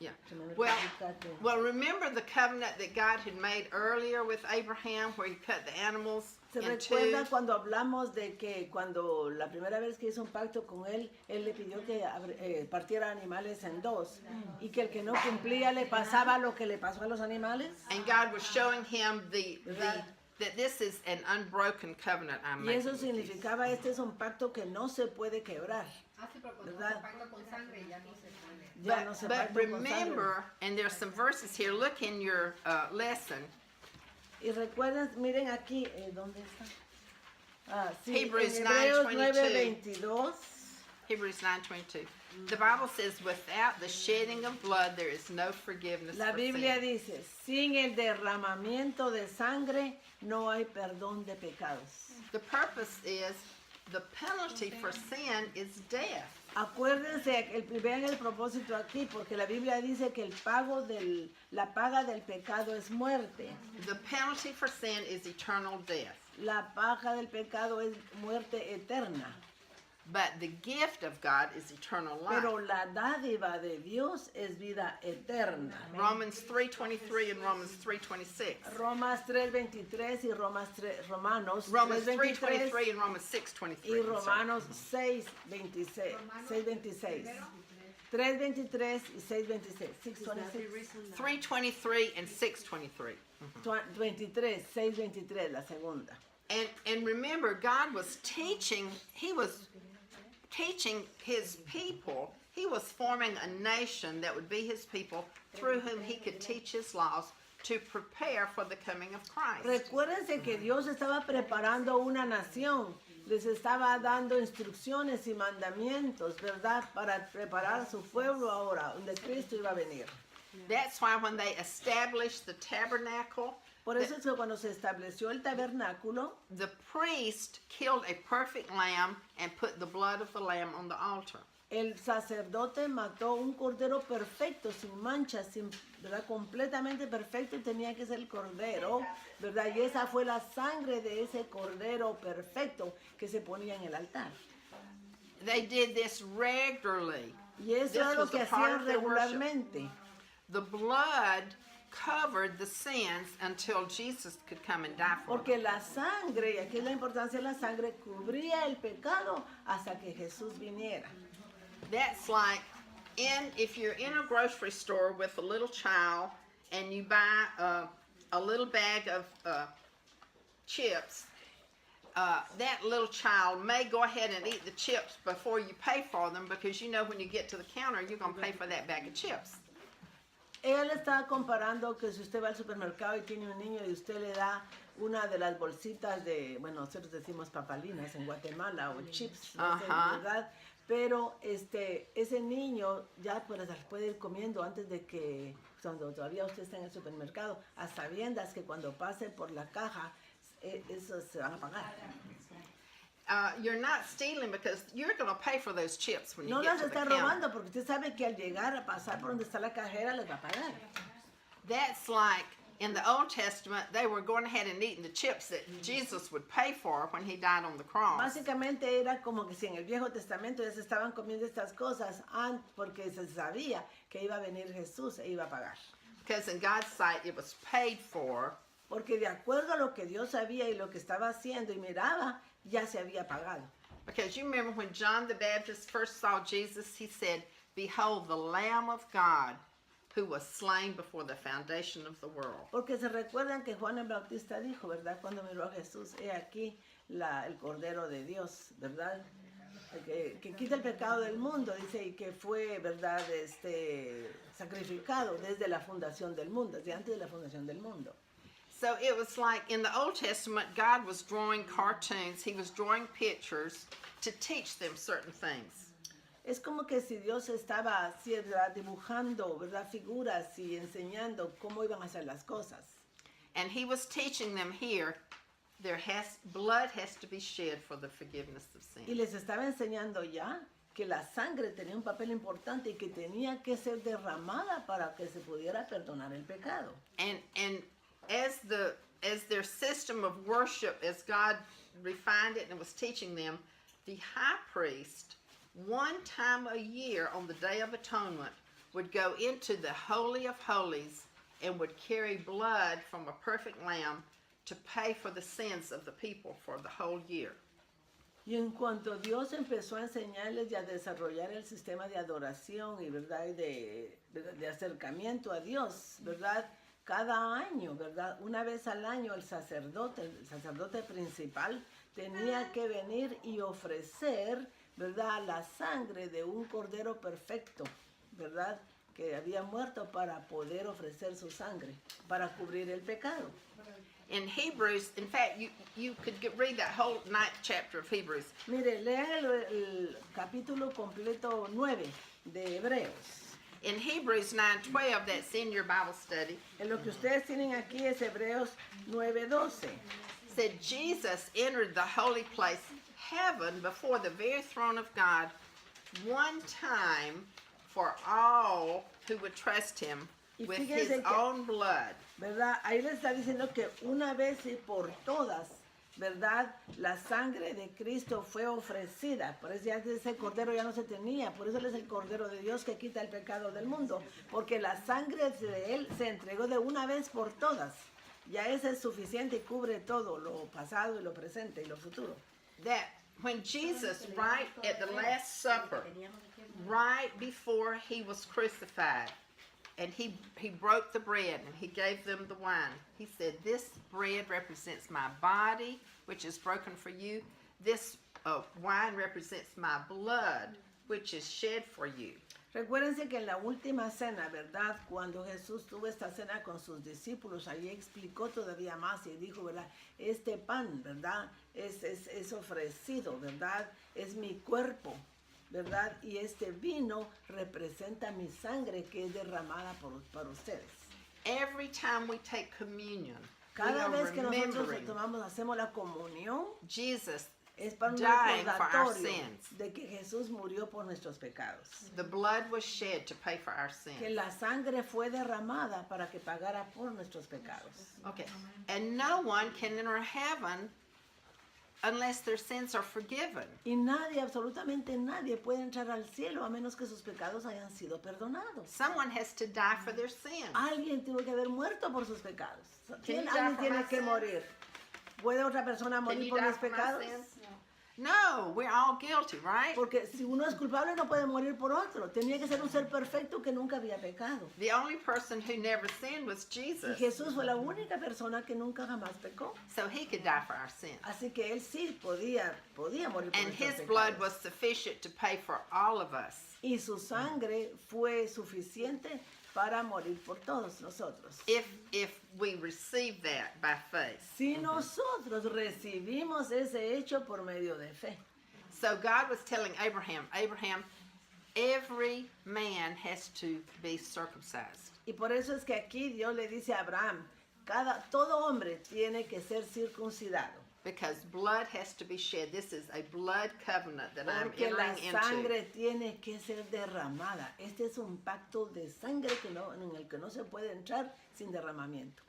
Speaker 1: Yeah.
Speaker 2: Remember
Speaker 1: Well,
Speaker 2: he cut the-
Speaker 1: well, remember the covenant that God had made earlier with Abraham, where He cut the animals
Speaker 2: ¿Se
Speaker 1: in
Speaker 2: recuerda
Speaker 1: two.
Speaker 2: cuando hablamos de que cuando la primera vez que hizo un pacto con él le pidió que partiera animales en dos y que el que no cumplía le pasaba lo que le pasó a los animales?
Speaker 1: And God was showing him that this is an unbroken covenant I'm
Speaker 2: Y eso
Speaker 1: making with you.
Speaker 2: significaba, este es un pacto que no se puede quebrar.
Speaker 5: Hace pero cuando
Speaker 2: ¿Verdad?
Speaker 5: se pacta con sangre ya no se puede.
Speaker 2: Ya no se
Speaker 1: But
Speaker 2: pacta con sangre.
Speaker 1: remember, and there's some verses here. Look in your lesson,
Speaker 2: Y recuerden, miren aquí, ¿dónde está? Ah, sí,
Speaker 1: Hebrews
Speaker 2: en Hebreos
Speaker 1: 9:22.
Speaker 2: 9:22.
Speaker 1: Hebrews 9:22. The Bible says, "Without the shedding of blood, there is no forgiveness
Speaker 2: La
Speaker 1: for
Speaker 2: Biblia
Speaker 1: sin."
Speaker 2: dice, sin el derramamiento de sangre no hay perdón de pecados.
Speaker 1: The purpose is the penalty for sin is death.
Speaker 2: Acuérdense, vean el propósito aquí, porque la Biblia dice que la paga del pecado es muerte.
Speaker 1: The penalty for sin is eternal death.
Speaker 2: La paga del pecado es muerte eterna.
Speaker 1: But the gift of God is eternal life.
Speaker 2: Pero la dádiva de Dios es vida eterna.
Speaker 1: Romans 3:23 and Romans 3:26.
Speaker 2: Romas 3:23 y Romanos
Speaker 1: Romans
Speaker 2: 3:23
Speaker 1: 3:23 and Romans 6:23.
Speaker 2: y Romanos 6:26. 6:26. 3:23 y 6:26. 6:26.
Speaker 1: 3:23 and 6:23.
Speaker 2: 23, 6:23, la segunda.
Speaker 1: And remember, God was teaching. He was teaching His people. He was forming a nation that would be His people, through whom He could teach His laws to prepare for the coming of Christ.
Speaker 2: Recuérdense que Dios estaba preparando una nación, les estaba dando instrucciones y mandamientos, ¿verdad? Para preparar su pueblo ahora, donde Cristo iba a venir.
Speaker 1: That's why when they established the tabernacle,
Speaker 2: Por eso es que cuando se estableció el tabernáculo,
Speaker 1: the priest killed a perfect lamb and put the blood of the lamb on the altar.
Speaker 2: el sacerdote mató un cordero perfecto, sin manchas, ¿verdad? Completamente perfecto, y tenía que ser el cordero, ¿verdad? Y esa fue la sangre de ese cordero perfecto que se ponía en el altar.
Speaker 1: They did this regularly.
Speaker 2: Y eso
Speaker 1: This
Speaker 2: era lo
Speaker 1: was
Speaker 2: que
Speaker 1: a part
Speaker 2: hacían
Speaker 1: of their worship.
Speaker 2: regularmente.
Speaker 1: The blood covered the sins until Jesus could come and die for them.
Speaker 2: Porque la sangre, y aquí es la importancia de la sangre, cubría el pecado hasta que Jesús viniera.
Speaker 1: That's like if you're in a grocery store with a little child and you buy a little bag of chips, that little child may go ahead and eat the chips before you pay for them because you know when you get to the counter you're going to pay for that bag of chips.
Speaker 2: Él estaba comparando que si usted va al supermercado y tiene un niño y usted le da una de las bolsitas de, bueno, nosotros decimos papalinas en Guatemala o chips, no sé,
Speaker 1: Ajá.
Speaker 2: ¿verdad? Pero ese niño ya pues las puede ir comiendo antes de que, cuando todavía usted está en el supermercado, a sabiendas que cuando pase por la caja, eso se van a pagar.
Speaker 1: You're not stealing because you're going to pay for those chips when you
Speaker 2: No
Speaker 1: get
Speaker 2: las
Speaker 1: to the
Speaker 2: está
Speaker 1: counter.
Speaker 2: robando porque usted sabe que al llegar a pasar por donde está la cajera les va a pagar.
Speaker 1: That's like in the Old Testament, they were going ahead and eating the chips that Jesus would pay for when he died on the cross.
Speaker 2: Básicamente era como que si en el Viejo Testamento ya se estaban comiendo estas cosas porque se sabía que iba a venir Jesús e iba a pagar.
Speaker 1: Because in God's sight, it was paid for.
Speaker 2: Porque de acuerdo a lo que Dios sabía y lo que estaba haciendo y miraba, ya se había pagado.
Speaker 1: Because you remember when John the Baptist first saw Jesus, he said, "Behold, the Lamb of God who was slain before the foundation of the world."
Speaker 2: Porque se recuerdan que Juan el Bautista dijo, ¿verdad? Cuando miró a Jesús, he aquí el Cordero de Dios, ¿verdad? Que quita el pecado del mundo, dice, y que fue, ¿verdad? Sacrificado desde la fundación del mundo, desde antes de la fundación del mundo.
Speaker 1: So it was like in the Old Testament, God was drawing cartoons. He was drawing pictures to teach them certain things.
Speaker 2: Es como que si Dios estaba así, ¿verdad? Dibujando, ¿verdad? Figuras y enseñando cómo iban a hacer las cosas.
Speaker 1: And he was teaching them here, blood has to be shed for the forgiveness of
Speaker 2: Y
Speaker 1: sin.
Speaker 2: les estaba enseñando ya que la sangre tenía un papel importante y que tenía que ser derramada para que se pudiera perdonar el pecado.
Speaker 1: And as their system of worship, as God refined it and was teaching them, the high priest, one time a year on the Day of Atonement, would go into the Holy of Holies and would carry blood from a perfect lamb to pay for the sins of the people for the whole year.
Speaker 2: Y en cuanto Dios empezó a enseñarles y a desarrollar el sistema de adoración y verdad y de acercamiento a Dios, ¿verdad? Cada año, ¿verdad? Una vez al año el sacerdote principal tenía que venir y ofrecer, ¿verdad? La sangre de un cordero perfecto, ¿verdad? Que había muerto para poder ofrecer su sangre, para cubrir el pecado.
Speaker 1: In Hebrews, in fact, you could read that whole 9th chapter of Hebrews.
Speaker 2: Mire, lean el capítulo completo 9 de Hebreos.
Speaker 1: In Hebrews 9:12, that's in your Bible study,
Speaker 2: En lo que ustedes tienen aquí es Hebreos 9:12.
Speaker 1: said Jesus entered the holy place, heaven, before the very throne of God, one time for all who would trust him
Speaker 2: Y
Speaker 1: with
Speaker 2: fíjense
Speaker 1: his
Speaker 2: que-
Speaker 1: own blood.
Speaker 2: ¿Verdad? Ahí le está diciendo que una vez y por todas, ¿verdad? La sangre de Cristo fue ofrecida. Por eso ya ese cordero ya no se tenía. Por eso él es el cordero de Dios que quita el pecado del mundo. Porque la sangre de él se entregó de una vez por todas. Ya ese es suficiente y cubre todo, lo pasado y lo presente y lo futuro.
Speaker 1: That when Jesus, right at the Last Supper, right before he was crucified, and he broke the bread and he gave them the wine. He said, "This bread represents my body, which is broken for you. This wine represents my blood, which is shed for you."
Speaker 2: Recuérdense que en la última cena, ¿verdad? Cuando Jesús tuvo esta cena con sus discípulos, allí explicó todavía más y dijo, ¿verdad? Este pan, ¿verdad? Es ofrecido, ¿verdad? Es mi cuerpo, ¿verdad? Y este vino representa mi sangre que es derramada por ustedes.
Speaker 1: Every time we take communion, we
Speaker 2: Cada
Speaker 1: are
Speaker 2: vez que nosotros
Speaker 1: remembering
Speaker 2: hacemos la comunión,
Speaker 1: Jesus
Speaker 2: es para un
Speaker 1: dying for our
Speaker 2: recordatorio
Speaker 1: sins.
Speaker 2: de que Jesús murió por nuestros pecados.
Speaker 1: The blood was shed to pay for our
Speaker 2: Que
Speaker 1: sins.
Speaker 2: la sangre fue derramada para que pagara por nuestros pecados.
Speaker 1: Okay. And no one can enter heaven unless their sins are forgiven.
Speaker 2: Y nadie, absolutamente nadie puede entrar al cielo a menos que sus pecados hayan sido perdonados.
Speaker 1: Someone has to die for their sins.
Speaker 2: Alguien tuvo que haber muerto por sus pecados.
Speaker 1: Can you die
Speaker 2: Alguien
Speaker 1: for
Speaker 2: tiene
Speaker 1: my
Speaker 2: que
Speaker 1: sins?
Speaker 2: morir. ¿Puede otra persona
Speaker 1: Can
Speaker 2: morir
Speaker 1: you
Speaker 2: por
Speaker 1: die
Speaker 2: mis
Speaker 1: for my
Speaker 2: pecados?
Speaker 1: sins? No, we're all guilty, right?
Speaker 2: Porque si uno es culpable no puede morir por otro. Tenía que ser un ser perfecto que nunca había pecado.
Speaker 1: The only person who never sinned was
Speaker 2: Y
Speaker 1: Jesus.
Speaker 2: Jesús fue la única persona que nunca jamás pecó.
Speaker 1: So he could die for our sins.
Speaker 2: Así que él sí podía morir por
Speaker 1: And
Speaker 2: nuestros
Speaker 1: his blood
Speaker 2: pecados.
Speaker 1: was sufficient to pay for all of us.
Speaker 2: Y su sangre fue suficiente para morir por todos nosotros.
Speaker 1: If we receive that by faith.
Speaker 2: Si nosotros recibimos ese hecho por medio de fe.
Speaker 1: So God was telling Abraham, every man has to be circumcised.
Speaker 2: Y por eso es que aquí Dios le dice a Abraham, todo hombre tiene que ser circuncidado.
Speaker 1: Because blood has to be shed. This is a blood covenant that I'm
Speaker 2: Porque la
Speaker 1: entering into.
Speaker 2: sangre tiene que ser derramada. Este es un pacto de sangre en el que no se puede entrar sin derramamiento.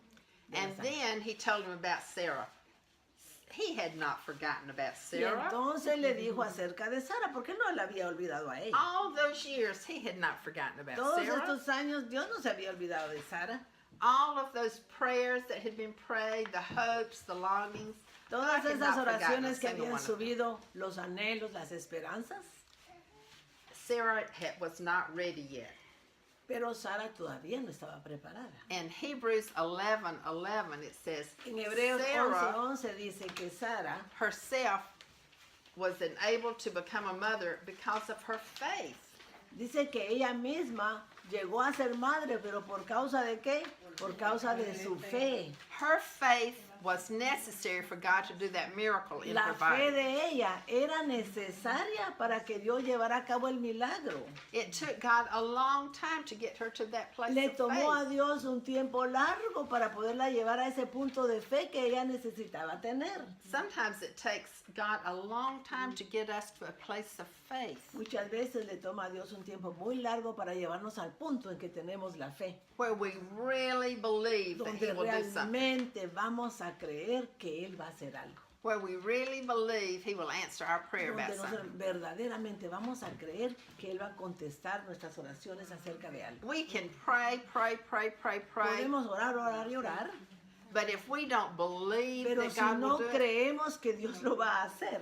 Speaker 2: de la
Speaker 1: And
Speaker 2: sangre.
Speaker 1: then he told him about Sarah. He had not forgotten about
Speaker 2: Y
Speaker 1: Sarah.
Speaker 2: entonces le dijo acerca de Sara, porque no la había olvidado a ella.
Speaker 1: All those years, he had not forgotten about
Speaker 2: Todos
Speaker 1: Sarah.
Speaker 2: estos años Dios no se había olvidado de Sara.
Speaker 1: All of those prayers that had been prayed, the hopes, the longings.
Speaker 2: Todas
Speaker 1: God had
Speaker 2: esas
Speaker 1: not forgotten a
Speaker 2: oraciones que
Speaker 1: single
Speaker 2: habían
Speaker 1: one of them.
Speaker 2: subido, los anhelos, las esperanzas.
Speaker 1: Sarah was not ready yet.
Speaker 2: Pero Sara todavía no estaba preparada.
Speaker 1: In Hebrews 11:11, it says,
Speaker 2: En Hebreos
Speaker 1: Sarah
Speaker 2: 11:11 dice que Sara
Speaker 1: herself was enabled to become a mother because of her faith.
Speaker 2: dice que ella misma llegó a ser madre, pero ¿por causa de qué? Por causa de su fe.
Speaker 1: Her faith was necessary for God to do that miracle in
Speaker 2: La
Speaker 1: her
Speaker 2: fe
Speaker 1: body.
Speaker 2: de ella era necesaria para que Dios llevara a cabo el milagro.
Speaker 1: It took God a long time to get her to that place
Speaker 2: Le
Speaker 1: of
Speaker 2: tomó a
Speaker 1: faith.
Speaker 2: Dios un tiempo largo para poderla llevar a ese punto de fe que ella necesitaba tener.
Speaker 1: Sometimes it takes God a long time to get us to a place of faith
Speaker 2: Muchas veces le toma a Dios un tiempo muy largo para llevarnos al punto en que tenemos la fe,
Speaker 1: where we really believe that He
Speaker 2: donde
Speaker 1: will do something.
Speaker 2: realmente vamos a creer que Él va a hacer algo.
Speaker 1: Where we really believe He will answer our prayer about
Speaker 2: Donde nosotros
Speaker 1: something.
Speaker 2: verdaderamente vamos a creer que Él va a contestar nuestras oraciones acerca de algo.
Speaker 1: We can pray.
Speaker 2: Podemos orar, orar y orar,
Speaker 1: But if we don't believe
Speaker 2: pero
Speaker 1: that
Speaker 2: si
Speaker 1: God will
Speaker 2: no
Speaker 1: do it,
Speaker 2: creemos que Dios lo va a hacer,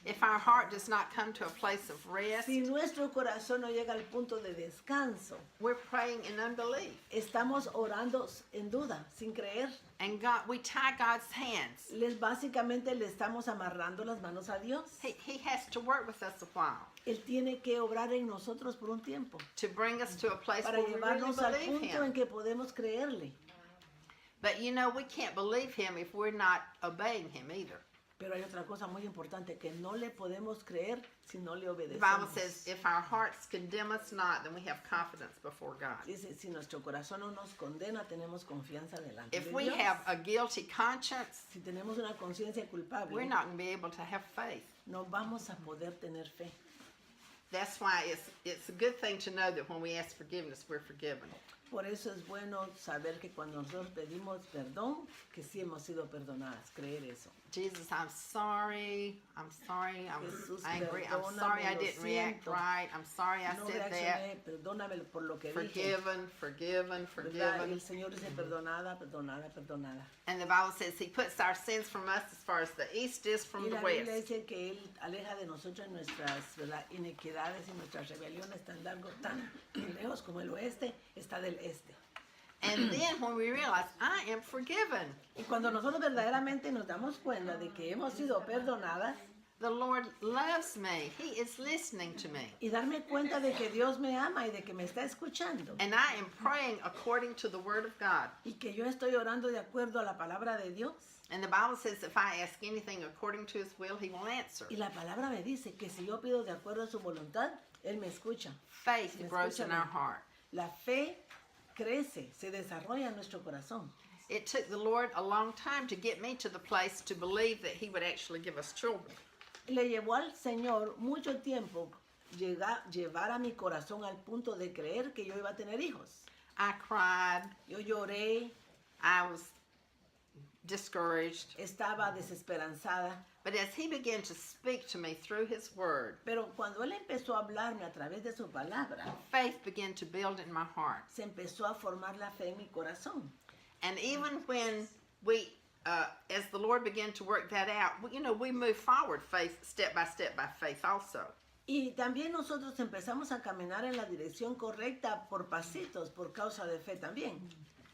Speaker 1: if our heart does not come to a place of rest,
Speaker 2: si nuestro corazón no llega al punto de descanso,
Speaker 1: we're praying in unbelief.
Speaker 2: estamos orando en duda, sin creer.
Speaker 1: And God, we tie God's hands.
Speaker 2: Básicamente le estamos amarrando las manos a Dios.
Speaker 1: He has to work with us a while
Speaker 2: Él tiene que obrar en nosotros por un tiempo
Speaker 1: to bring us to a place
Speaker 2: para
Speaker 1: where we really
Speaker 2: llevarnos al
Speaker 1: believe
Speaker 2: punto en
Speaker 1: Him.
Speaker 2: que podemos creerle.
Speaker 1: But you know, we can't believe Him if we're not obeying Him either.
Speaker 2: Pero hay otra cosa muy importante, que no le podemos creer si no le
Speaker 1: The Bible
Speaker 2: obedecemos.
Speaker 1: says, if our hearts condemn us not, then we have confidence before God.
Speaker 2: Dice, si nuestro corazón no nos condena, tenemos confianza delante
Speaker 1: If
Speaker 2: de
Speaker 1: we
Speaker 2: Dios.
Speaker 1: have a guilty conscience,
Speaker 2: Si tenemos una conciencia culpable,
Speaker 1: we're not going to be able to have faith.
Speaker 2: no vamos a poder tener fe.
Speaker 1: That's why it's a good thing to know that when we ask forgiveness, we're forgiven.
Speaker 2: Por eso es bueno saber que cuando nosotros pedimos perdón, que sí hemos sido perdonadas, creer eso.
Speaker 1: Jesus, I'm sorry, I'm
Speaker 2: Jesús,
Speaker 1: angry, I'm
Speaker 2: perdóname,
Speaker 1: sorry I
Speaker 2: lo
Speaker 1: didn't react
Speaker 2: siento.
Speaker 1: right, I'm sorry I
Speaker 2: No
Speaker 1: said that.
Speaker 2: reaccioné, perdóname por lo que dije.
Speaker 1: Forgiven.
Speaker 2: ¿Verdad? Y el Señor dice perdonada, perdonada, perdonada.
Speaker 1: And the Bible says He puts our sins from us as far as the east is from
Speaker 2: Y
Speaker 1: the
Speaker 2: la Biblia
Speaker 1: west.
Speaker 2: dice que Él aleja de nosotros nuestras, ¿verdad?, iniquidades y nuestras rebeliones tan largo, tan lejos como el oeste está del este.
Speaker 1: And then when we realize, I am forgiven,
Speaker 2: Y cuando nosotros verdaderamente nos damos cuenta de que hemos sido perdonadas
Speaker 1: the Lord loves me, He is listening to me.
Speaker 2: y darme cuenta de que Dios me ama y de que me está escuchando
Speaker 1: And I am praying according to the Word of God.
Speaker 2: y que yo estoy orando de acuerdo a la palabra de Dios.
Speaker 1: And the Bible says if I ask anything according to His will, He will answer.
Speaker 2: Y la palabra me dice que si yo pido de acuerdo a su voluntad, Él me escucha.
Speaker 1: Faith
Speaker 2: Me
Speaker 1: grows
Speaker 2: escucha
Speaker 1: in
Speaker 2: bien.
Speaker 1: our heart.
Speaker 2: La fe crece, se desarrolla en nuestro corazón.
Speaker 1: It took the Lord a long time to get me to the place to believe that He would actually give us children.
Speaker 2: Le llevó al Señor mucho tiempo llevar a mi corazón al punto de creer que yo iba a tener hijos.
Speaker 1: I cried.
Speaker 2: Yo lloré,
Speaker 1: I was discouraged.
Speaker 2: estaba desesperanzada.
Speaker 1: But as he began to speak to me through his word,
Speaker 2: Pero cuando él empezó a hablarme a través de su palabra,
Speaker 1: faith began to build in my heart.
Speaker 2: se empezó a formar la fe en mi corazón.
Speaker 1: And even when we, as the Lord began to work that out, we move forward faith, step by faith also.
Speaker 2: Y también nosotros empezamos a caminar en la dirección correcta por pasitos, por causa de fe también.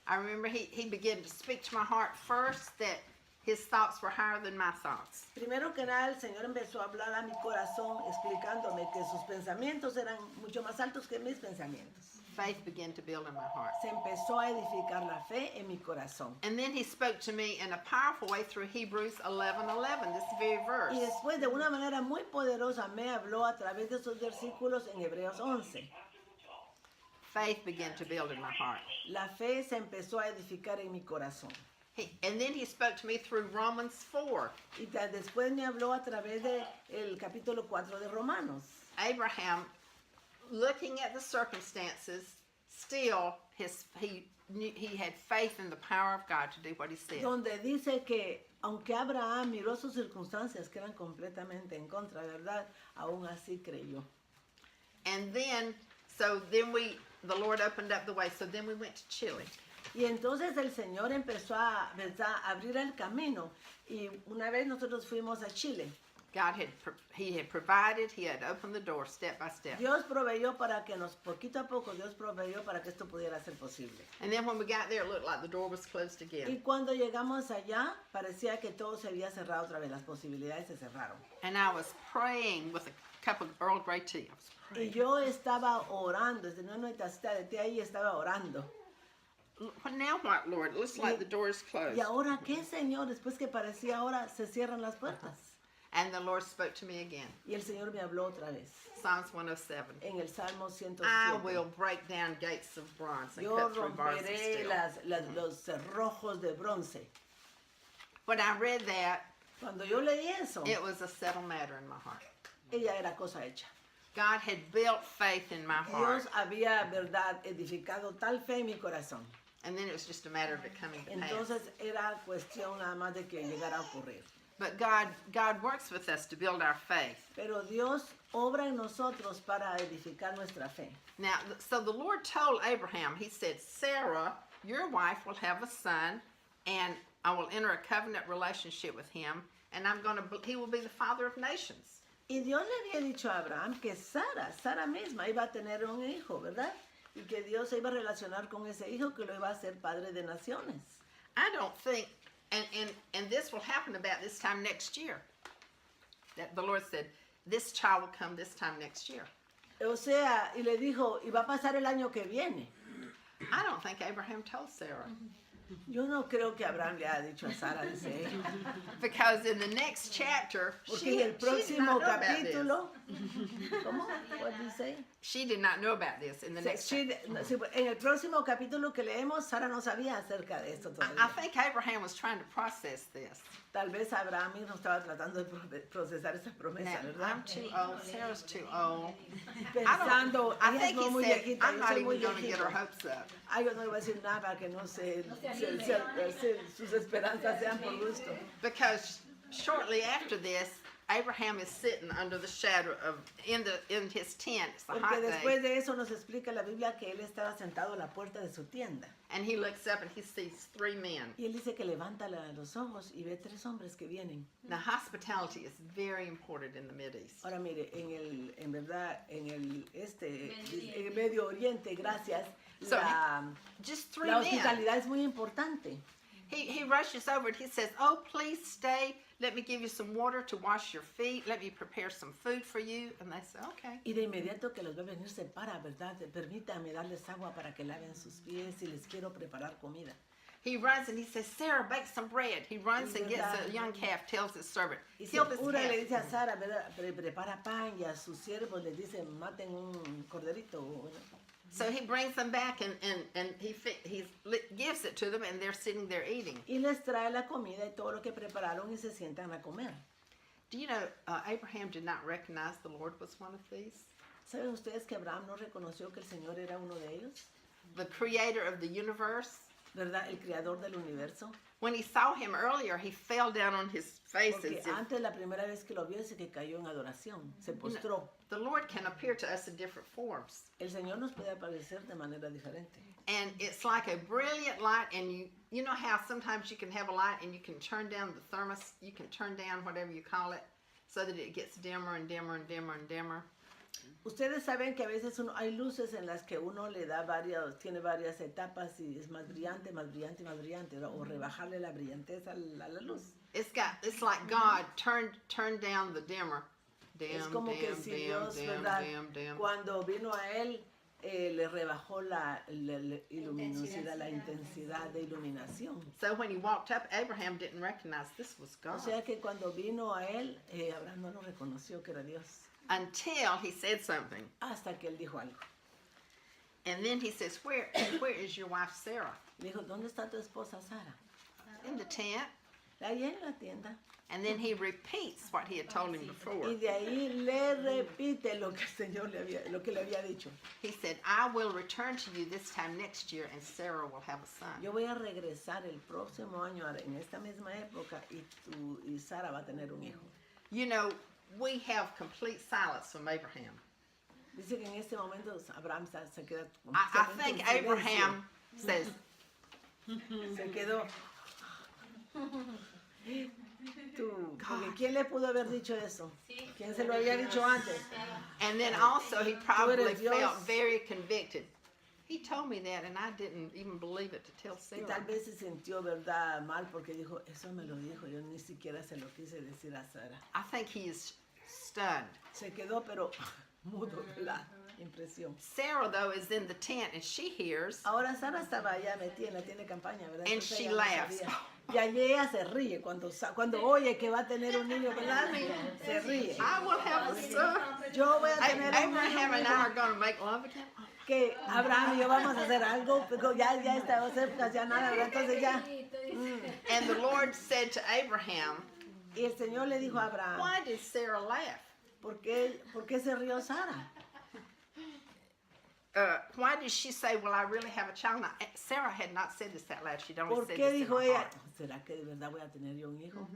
Speaker 1: I remember he began to speak to my heart first that his thoughts were higher than my thoughts.
Speaker 2: Primero que nada, el Señor empezó a hablar a mi corazón explicándome que sus pensamientos eran mucho más altos que mis pensamientos.
Speaker 1: Faith began to build in my heart.
Speaker 2: Se empezó a edificar la fe en mi corazón.
Speaker 1: And then he spoke to me in a powerful way through Hebrews 11:11, this very verse.
Speaker 2: Y después, de una manera muy poderosa, me habló a través de esos versículos en Hebreos 11.
Speaker 1: Faith began to build in my heart.
Speaker 2: La fe se empezó a edificar en mi corazón.
Speaker 1: And then he spoke to me through Romans 4.
Speaker 2: Y después me habló a través del capítulo 4 de Romanos.
Speaker 1: Abraham, looking at the circumstances, still he had faith in the power of God to do what he said.
Speaker 2: Donde dice que aunque Abraham miró sus circunstancias que eran completamente en contra, ¿verdad? Aún así creyó.
Speaker 1: And then, the Lord opened up the way. So then we went to Chile.
Speaker 2: Y entonces el Señor empezó a, ¿verdad?, abrir el camino. Y una vez nosotros fuimos a Chile.
Speaker 1: He had provided, he had opened the door step by step.
Speaker 2: Dios proveyó para que poquito a poco, Dios proveyó para que esto pudiera ser posible.
Speaker 1: And then when we got there, it looked like the door was closed
Speaker 2: Y
Speaker 1: again.
Speaker 2: cuando llegamos allá, parecía que todo se había cerrado otra vez, las posibilidades se cerraron.
Speaker 1: And I was praying with a cup of Earl Grey tea. I was
Speaker 2: Y
Speaker 1: praying.
Speaker 2: yo estaba orando, desde una tacita de té ahí estaba orando.
Speaker 1: Now what, Lord? It looks like the door is closed.
Speaker 2: ¿Y ahora qué, Señor? Después que parecía ahora se cierran las puertas.
Speaker 1: And the Lord spoke to me again.
Speaker 2: Y el Señor me habló otra vez.
Speaker 1: Psalms 107.
Speaker 2: En el Salmo 107.
Speaker 1: I will break down gates of bronze and
Speaker 2: Yo
Speaker 1: cut through bars of
Speaker 2: romperé
Speaker 1: steel.
Speaker 2: los cerrojos de bronce.
Speaker 1: When I read that,
Speaker 2: Cuando yo leí eso,
Speaker 1: it was a settled matter in my heart.
Speaker 2: ella era cosa hecha.
Speaker 1: God had built faith in my heart,
Speaker 2: Dios había, verdad, edificado tal fe en mi corazón.
Speaker 1: and then it was just a matter of it coming to pass.
Speaker 2: Entonces era cuestión nada más de que llegara a ocurrir.
Speaker 1: But God works with us to build our faith.
Speaker 2: Pero Dios obra en nosotros para edificar nuestra fe.
Speaker 1: Now, so the Lord told Abraham, he said, Sarah, your wife will have a son, and I will enter a covenant relationship with him, and he will be the father of nations.
Speaker 2: Y Dios le había dicho a Abraham que Sara misma iba a tener un hijo, ¿verdad? Y que Dios se iba a relacionar con ese hijo que lo iba a hacer padre de naciones.
Speaker 1: I don't think, and this will happen about this time next year. That the Lord said, this child will come this time next year.
Speaker 2: O sea, y le dijo, y va a pasar el año que viene.
Speaker 1: I don't think Abraham told Sarah.
Speaker 2: Yo no creo que Abraham le haya dicho a Sara, dice ella.
Speaker 1: Because in the next chapter,
Speaker 2: Porque en el
Speaker 1: she did
Speaker 2: próximo
Speaker 1: not know about this.
Speaker 2: capítulo, ¿cómo? What did you say?
Speaker 1: She did not know about this in the next chapter.
Speaker 2: En el próximo capítulo que leemos, Sara no sabía acerca de esto
Speaker 1: I
Speaker 2: todavía.
Speaker 1: think Abraham was trying to process this.
Speaker 2: Tal vez Abraham mismo estaba tratando de procesar esa promesa,
Speaker 1: Now,
Speaker 2: ¿verdad?
Speaker 1: I'm too old, Sarah's too old.
Speaker 2: Pensando,
Speaker 1: I
Speaker 2: ella es
Speaker 1: think
Speaker 2: no
Speaker 1: he
Speaker 2: muy
Speaker 1: said,
Speaker 2: viejita,
Speaker 1: I'm
Speaker 2: yo
Speaker 1: not
Speaker 2: soy muy
Speaker 1: even going to get her
Speaker 2: viejito.
Speaker 1: hopes up.
Speaker 2: Ay, yo no le voy a decir nada para que no sus esperanzas sean por gusto.
Speaker 1: Because shortly after this, Abraham is sitting under the shadow of, in his tent. It's a
Speaker 2: Porque
Speaker 1: hot
Speaker 2: después
Speaker 1: day.
Speaker 2: de eso nos explica la Biblia que él estaba sentado a la puerta de su tienda.
Speaker 1: And he looks up and he sees three men.
Speaker 2: Y él dice que levanta los ojos y ve tres hombres que vienen.
Speaker 1: Now, hospitality is very important in the Mideast.
Speaker 2: Ahora mire, en verdad, en el Medio Oriente, gracias,
Speaker 1: So,
Speaker 2: la
Speaker 1: Just three
Speaker 2: la
Speaker 1: men.
Speaker 2: hospitalidad es muy importante.
Speaker 1: He rushes over and he says, oh, please stay. Let me give you some water to wash your feet. Let me prepare some food for you. And they say, okay.
Speaker 2: Y de inmediato que los ve venir se para, ¿verdad? Permítame darles agua para que laven sus pies y les quiero preparar comida.
Speaker 1: He runs and he says, Sarah, bake some bread. He runs and gets a young calf, tells his servant,
Speaker 2: Y
Speaker 1: kill this
Speaker 2: Segura le dice a
Speaker 1: calf.
Speaker 2: Sara, ¿verdad? Prepara pan, y a sus siervos les dice, maten un corderito.
Speaker 1: So he brings them back and he gives it to them and they're sitting there eating.
Speaker 2: Y les trae la comida y todo lo que prepararon y se sientan a comer.
Speaker 1: Do you know Abraham did not recognize the Lord was one of these?
Speaker 2: ¿Saben ustedes que Abraham no reconoció que el Señor era uno de ellos?
Speaker 1: The creator of the universe,
Speaker 2: ¿verdad? El creador del universo.
Speaker 1: When he saw him earlier, he fell down on his face
Speaker 2: Porque
Speaker 1: as if
Speaker 2: antes, la primera vez que lo vio, dice que cayó en adoración, se postró.
Speaker 1: the Lord can appear to us in different forms.
Speaker 2: El Señor nos puede aparecer de manera diferente.
Speaker 1: And it's like a brilliant light, and you know how sometimes you can have a light and you can turn down the thermos, you can turn down whatever you call it, so that it gets dimmer and dimmer and dimmer and dimmer.
Speaker 2: Ustedes saben que a veces hay luces en las que uno le da tiene varias etapas y es más brillante, más brillante, más brillante, ¿no? O rebajarle la brillantez a la luz.
Speaker 1: It's like God turned down the dimmer. Dim,
Speaker 2: Es como que
Speaker 1: dim,
Speaker 2: si
Speaker 1: dim,
Speaker 2: Dios,
Speaker 1: dim,
Speaker 2: ¿verdad?
Speaker 1: dim, dim.
Speaker 2: Cuando vino a él, le rebajó la luminosidad, la intensidad de iluminación.
Speaker 1: So when he walked up, Abraham didn't recognize this was God
Speaker 2: O sea que cuando vino a él, Abraham no lo reconoció que era Dios.
Speaker 1: until he said something.
Speaker 2: Hasta que él dijo algo.
Speaker 1: And then he says, where is your wife Sarah?
Speaker 2: Le dijo, ¿dónde está tu esposa Sara?
Speaker 1: In the tent.
Speaker 2: Ahí en la tienda.
Speaker 1: And then he repeats what he had told him before.
Speaker 2: Y de ahí le repite lo que el Señor lo que le había dicho.
Speaker 1: He said, I will return to you this time next year and Sarah will have a son.
Speaker 2: Yo voy a regresar el próximo año en esta misma época y Sara va a tener un hijo.
Speaker 1: You know, we have complete silence from Abraham.
Speaker 2: Dice que en este momento Abraham se queda
Speaker 1: I
Speaker 2: completamente
Speaker 1: think
Speaker 2: en silencio.
Speaker 1: Abraham says,
Speaker 2: Se quedó. Porque ¿quién le pudo haber dicho eso? ¿Quién se lo había dicho antes?
Speaker 1: and then also he probably
Speaker 2: eres Dios.
Speaker 1: felt very convicted. He told me that and I didn't even believe it to tell
Speaker 2: Y
Speaker 1: Sarah.
Speaker 2: tal vez se sintió, ¿verdad?, mal porque dijo, eso me lo dijo, yo ni siquiera se lo quise decir a Sara.
Speaker 1: I think he is stunned.
Speaker 2: Se quedó, pero mudo de la impresión.
Speaker 1: Sarah, though, is in the tent and she hears.
Speaker 2: Ahora Sara estaba allá metida en la tienda de campaña, ¿verdad?
Speaker 1: And
Speaker 2: Entonces
Speaker 1: she
Speaker 2: ella no
Speaker 1: laughs.
Speaker 2: sabía. Y allí ella se ríe cuando oye que va a tener un niño, ¿verdad? Se ríe.
Speaker 1: I will have a son.
Speaker 2: Yo voy a tener un
Speaker 1: Abraham and I
Speaker 2: niño.
Speaker 1: are going to make love again.
Speaker 2: Que Abraham y yo vamos a hacer algo, pero ya estas épocas ya nada, ¿verdad? Entonces ya.
Speaker 1: And the Lord said to Abraham,
Speaker 2: Y el Señor le dijo a Abraham,
Speaker 1: why did Sarah laugh?
Speaker 2: ¿por qué se rió Sara?
Speaker 1: Why did she say, well, I really have a child? Now, Sarah had not said this out loud. She'd only
Speaker 2: ¿Por
Speaker 1: said
Speaker 2: qué
Speaker 1: this in
Speaker 2: dijo
Speaker 1: her
Speaker 2: ella?
Speaker 1: heart.
Speaker 2: ¿Será que de verdad voy a tener yo un hijo?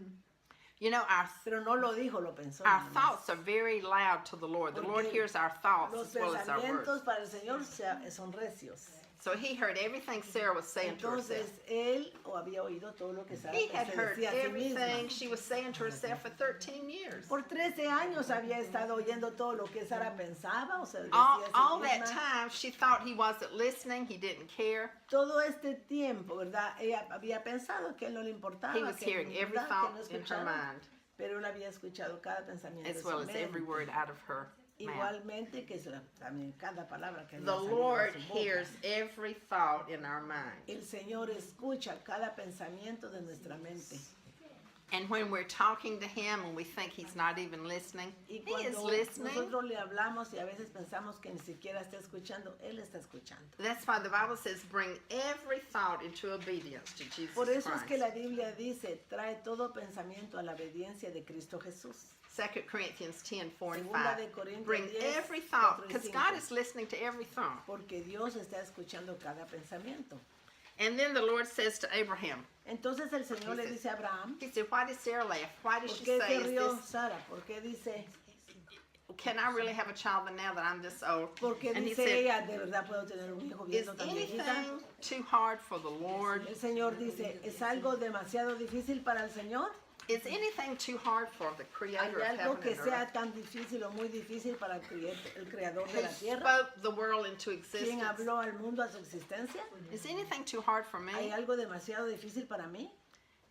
Speaker 1: You know,
Speaker 2: Pero no lo dijo, lo pensó.
Speaker 1: our
Speaker 2: nada más.
Speaker 1: thoughts are very loud to the Lord. The Lord
Speaker 2: Porque
Speaker 1: hears our thoughts
Speaker 2: Los
Speaker 1: as well as our words.
Speaker 2: pensamientos para el Señor son recios.
Speaker 1: So he heard everything Sarah was saying to herself.
Speaker 2: Entonces él había oído todo lo que Sara
Speaker 1: He had
Speaker 2: se
Speaker 1: heard
Speaker 2: decía a sí
Speaker 1: everything
Speaker 2: misma.
Speaker 1: she was saying to herself for 13 years.
Speaker 2: Por 13 años había estado oyendo todo lo que Sara pensaba, o sea, decía
Speaker 1: All,
Speaker 2: a sí
Speaker 1: all that
Speaker 2: misma.
Speaker 1: time, she thought he wasn't listening. He didn't care.
Speaker 2: Todo este tiempo, ¿verdad? Ella había pensado que él no le importaba,
Speaker 1: He was
Speaker 2: que,
Speaker 1: hearing every
Speaker 2: ¿verdad?
Speaker 1: thought
Speaker 2: que no
Speaker 1: in her
Speaker 2: escuchaba,
Speaker 1: mind,
Speaker 2: pero él había escuchado cada pensamiento de
Speaker 1: as
Speaker 2: su
Speaker 1: well as
Speaker 2: mente.
Speaker 1: every word out of her mouth.
Speaker 2: Igualmente que también cada palabra que había
Speaker 1: The
Speaker 2: salido
Speaker 1: Lord
Speaker 2: de su boca.
Speaker 1: hears every thought in our mind.
Speaker 2: El Señor escucha cada pensamiento de nuestra mente.
Speaker 1: And when we're talking to Him and we think He's not even listening,
Speaker 2: Y
Speaker 1: He is
Speaker 2: cuando
Speaker 1: listening.
Speaker 2: nosotros le hablamos y a veces pensamos que ni siquiera está escuchando, Él está escuchando.
Speaker 1: That's why the Bible says, bring every thought into obedience to Jesus
Speaker 2: Por eso es que
Speaker 1: Christ.
Speaker 2: la Biblia dice, trae todo pensamiento a la obediencia de Cristo Jesús.
Speaker 1: 2 Corinthians 10, 4 and
Speaker 2: Segunda
Speaker 1: 5.
Speaker 2: de Corintios
Speaker 1: Bring
Speaker 2: 10,
Speaker 1: every thought,
Speaker 2: 4 y
Speaker 1: because
Speaker 2: 5.
Speaker 1: God is listening to every thought.
Speaker 2: Porque Dios está escuchando cada pensamiento.
Speaker 1: And then the Lord says to Abraham,
Speaker 2: Entonces el Señor le dice a Abraham,
Speaker 1: He said, why did Sarah laugh? Why did
Speaker 2: ¿por
Speaker 1: she
Speaker 2: qué
Speaker 1: say,
Speaker 2: se rió
Speaker 1: is
Speaker 2: Sara? ¿Por qué dice?
Speaker 1: can I really have a child now that I'm this old?
Speaker 2: ¿Por qué
Speaker 1: And he
Speaker 2: dice
Speaker 1: said,
Speaker 2: ella, de verdad puedo tener un hijo
Speaker 1: is
Speaker 2: viendo tan viejita?
Speaker 1: anything too hard for the Lord?
Speaker 2: El Señor dice, ¿es algo demasiado difícil para el Señor?
Speaker 1: Is anything too hard for the
Speaker 2: ¿Hay
Speaker 1: Creator of
Speaker 2: algo
Speaker 1: heaven
Speaker 2: que
Speaker 1: and
Speaker 2: sea
Speaker 1: earth?
Speaker 2: tan difícil o muy difícil para el Creador de
Speaker 1: Who
Speaker 2: la tierra?
Speaker 1: spoke the world into
Speaker 2: ¿Quién
Speaker 1: existence?
Speaker 2: habló al mundo a su existencia?
Speaker 1: Is anything too hard for me?
Speaker 2: ¿Hay algo demasiado difícil para mí?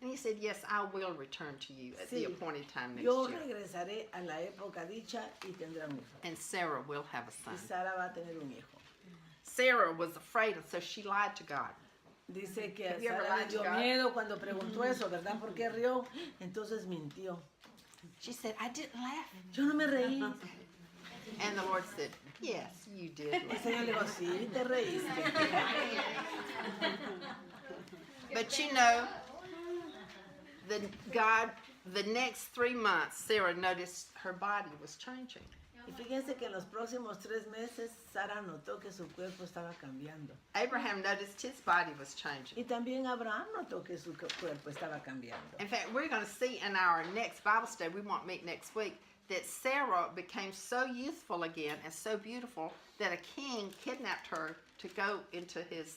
Speaker 1: And he said, yes, I will return to you at the
Speaker 2: Sí,
Speaker 1: appointed time next
Speaker 2: yo
Speaker 1: year.
Speaker 2: regresaré a la época dicha y tendré un hijo.
Speaker 1: And Sarah will have a
Speaker 2: Y
Speaker 1: son.
Speaker 2: Sara va a tener un hijo.
Speaker 1: Sarah was afraid, and so she lied to God.
Speaker 2: Dice que a
Speaker 1: Have you ever
Speaker 2: Sara le
Speaker 1: lied to
Speaker 2: dio
Speaker 1: God?
Speaker 2: miedo cuando preguntó eso, ¿verdad? ¿Por qué rió? Entonces mintió.
Speaker 1: She said, I didn't laugh.
Speaker 2: Yo no me reí.
Speaker 1: And the Lord said, yes, you did
Speaker 2: El
Speaker 1: laugh.
Speaker 2: Señor le dijo, sí, te reíste.
Speaker 1: But you know, the next 3 months, Sarah noticed her body was changing.
Speaker 2: Y fíjense que en los próximos 3 meses Sara notó que su cuerpo estaba cambiando.
Speaker 1: Abraham noticed his body was changing.
Speaker 2: Y también Abraham notó que su cuerpo estaba cambiando.
Speaker 1: In fact, we're going to see in our next Bible study, we won't meet next week, that Sarah became so youthful again and so beautiful that a king kidnapped her to go into his,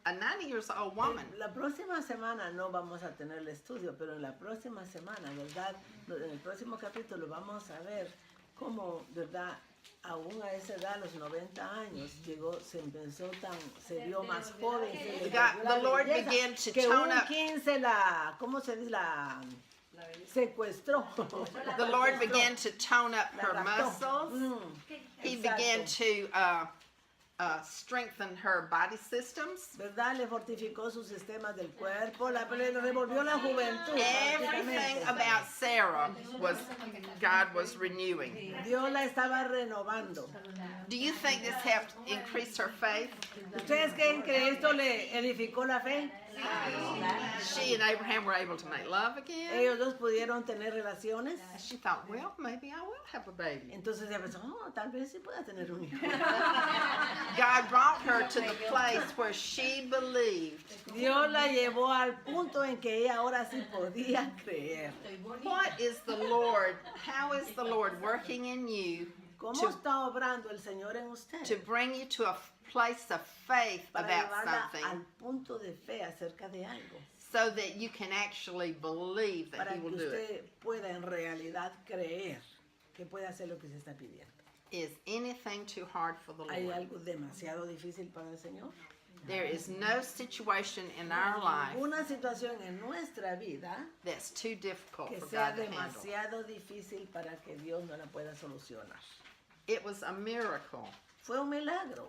Speaker 1: a 90 years old woman.
Speaker 2: La próxima semana no vamos a tener el estudio, pero en la próxima semana, ¿verdad? En el próximo capítulo vamos a ver cómo, ¿verdad? Aún a esa edad, a los 90 años, llegó, se vio más joven. Se le
Speaker 1: God,
Speaker 2: volvió la
Speaker 1: the Lord
Speaker 2: belleza,
Speaker 1: began to
Speaker 2: que
Speaker 1: tone
Speaker 2: un
Speaker 1: up.
Speaker 2: 15 ¿cómo se dice? Secuestró.
Speaker 1: The Lord began to tone up
Speaker 2: La
Speaker 1: her
Speaker 2: raptó.
Speaker 1: muscles. He
Speaker 2: Exacto.
Speaker 1: began to strengthen her body systems.
Speaker 2: ¿Verdad? Le fortificó sus sistemas del cuerpo, le revolvió la juventud.
Speaker 1: Everything
Speaker 2: prácticamente.
Speaker 1: about Sarah was God was renewing.
Speaker 2: Dios la estaba renovando.
Speaker 1: Do you think this helped increase her faith?
Speaker 2: ¿Ustedes creen que esto le edificó la fe?
Speaker 1: She and Abraham were able to make love again.
Speaker 2: Ellos dos pudieron tener relaciones.
Speaker 1: She thought, well, maybe I will have a baby.
Speaker 2: Entonces ella pensó, tal vez sí pueda tener un hijo.
Speaker 1: God brought her to the place where she believed.
Speaker 2: Dios la llevó al punto en que ella ahora sí podía creer.
Speaker 1: What is the Lord, how is the Lord working in you
Speaker 2: ¿Cómo
Speaker 1: to,
Speaker 2: está obrando el Señor en
Speaker 1: to
Speaker 2: usted?
Speaker 1: bring you to a place of faith
Speaker 2: Para
Speaker 1: about
Speaker 2: llevarla al
Speaker 1: something
Speaker 2: punto de fe acerca de algo.
Speaker 1: so that you can actually believe that
Speaker 2: Para
Speaker 1: He
Speaker 2: que
Speaker 1: will do it?
Speaker 2: usted pueda en realidad creer que puede hacer lo que se está pidiendo.
Speaker 1: Is anything too hard for the
Speaker 2: ¿Hay
Speaker 1: Lord?
Speaker 2: algo demasiado difícil para el Señor?
Speaker 1: There is no situation in our life
Speaker 2: Una situación en nuestra vida
Speaker 1: that's too difficult
Speaker 2: que
Speaker 1: for
Speaker 2: sea
Speaker 1: God to handle.
Speaker 2: demasiado difícil para que Dios no la pueda solucionar.
Speaker 1: It was a miracle.
Speaker 2: Fue un milagro.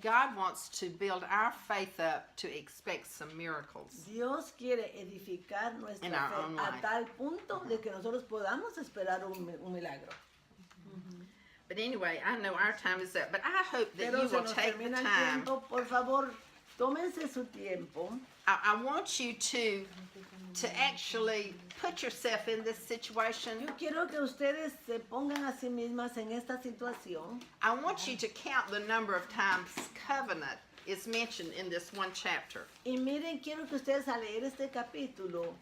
Speaker 1: God wants to build our faith up to expect some miracles.
Speaker 2: Dios quiere edificar nuestra
Speaker 1: In our
Speaker 2: fe
Speaker 1: own
Speaker 2: a
Speaker 1: life.
Speaker 2: tal punto de que nosotros podamos esperar un milagro.
Speaker 1: But anyway, I know our time is up, but I hope that
Speaker 2: Pero
Speaker 1: you
Speaker 2: se
Speaker 1: will
Speaker 2: nos
Speaker 1: take the
Speaker 2: termina el
Speaker 1: time.
Speaker 2: tiempo. Por favor, tómense su tiempo.
Speaker 1: I want you to actually put yourself in this situation.
Speaker 2: Yo quiero que ustedes se pongan a sí mismas en esta situación.
Speaker 1: I want you to count the number of times covenant is mentioned in this one chapter.
Speaker 2: Y miren, quiero que ustedes al leer este capítulo,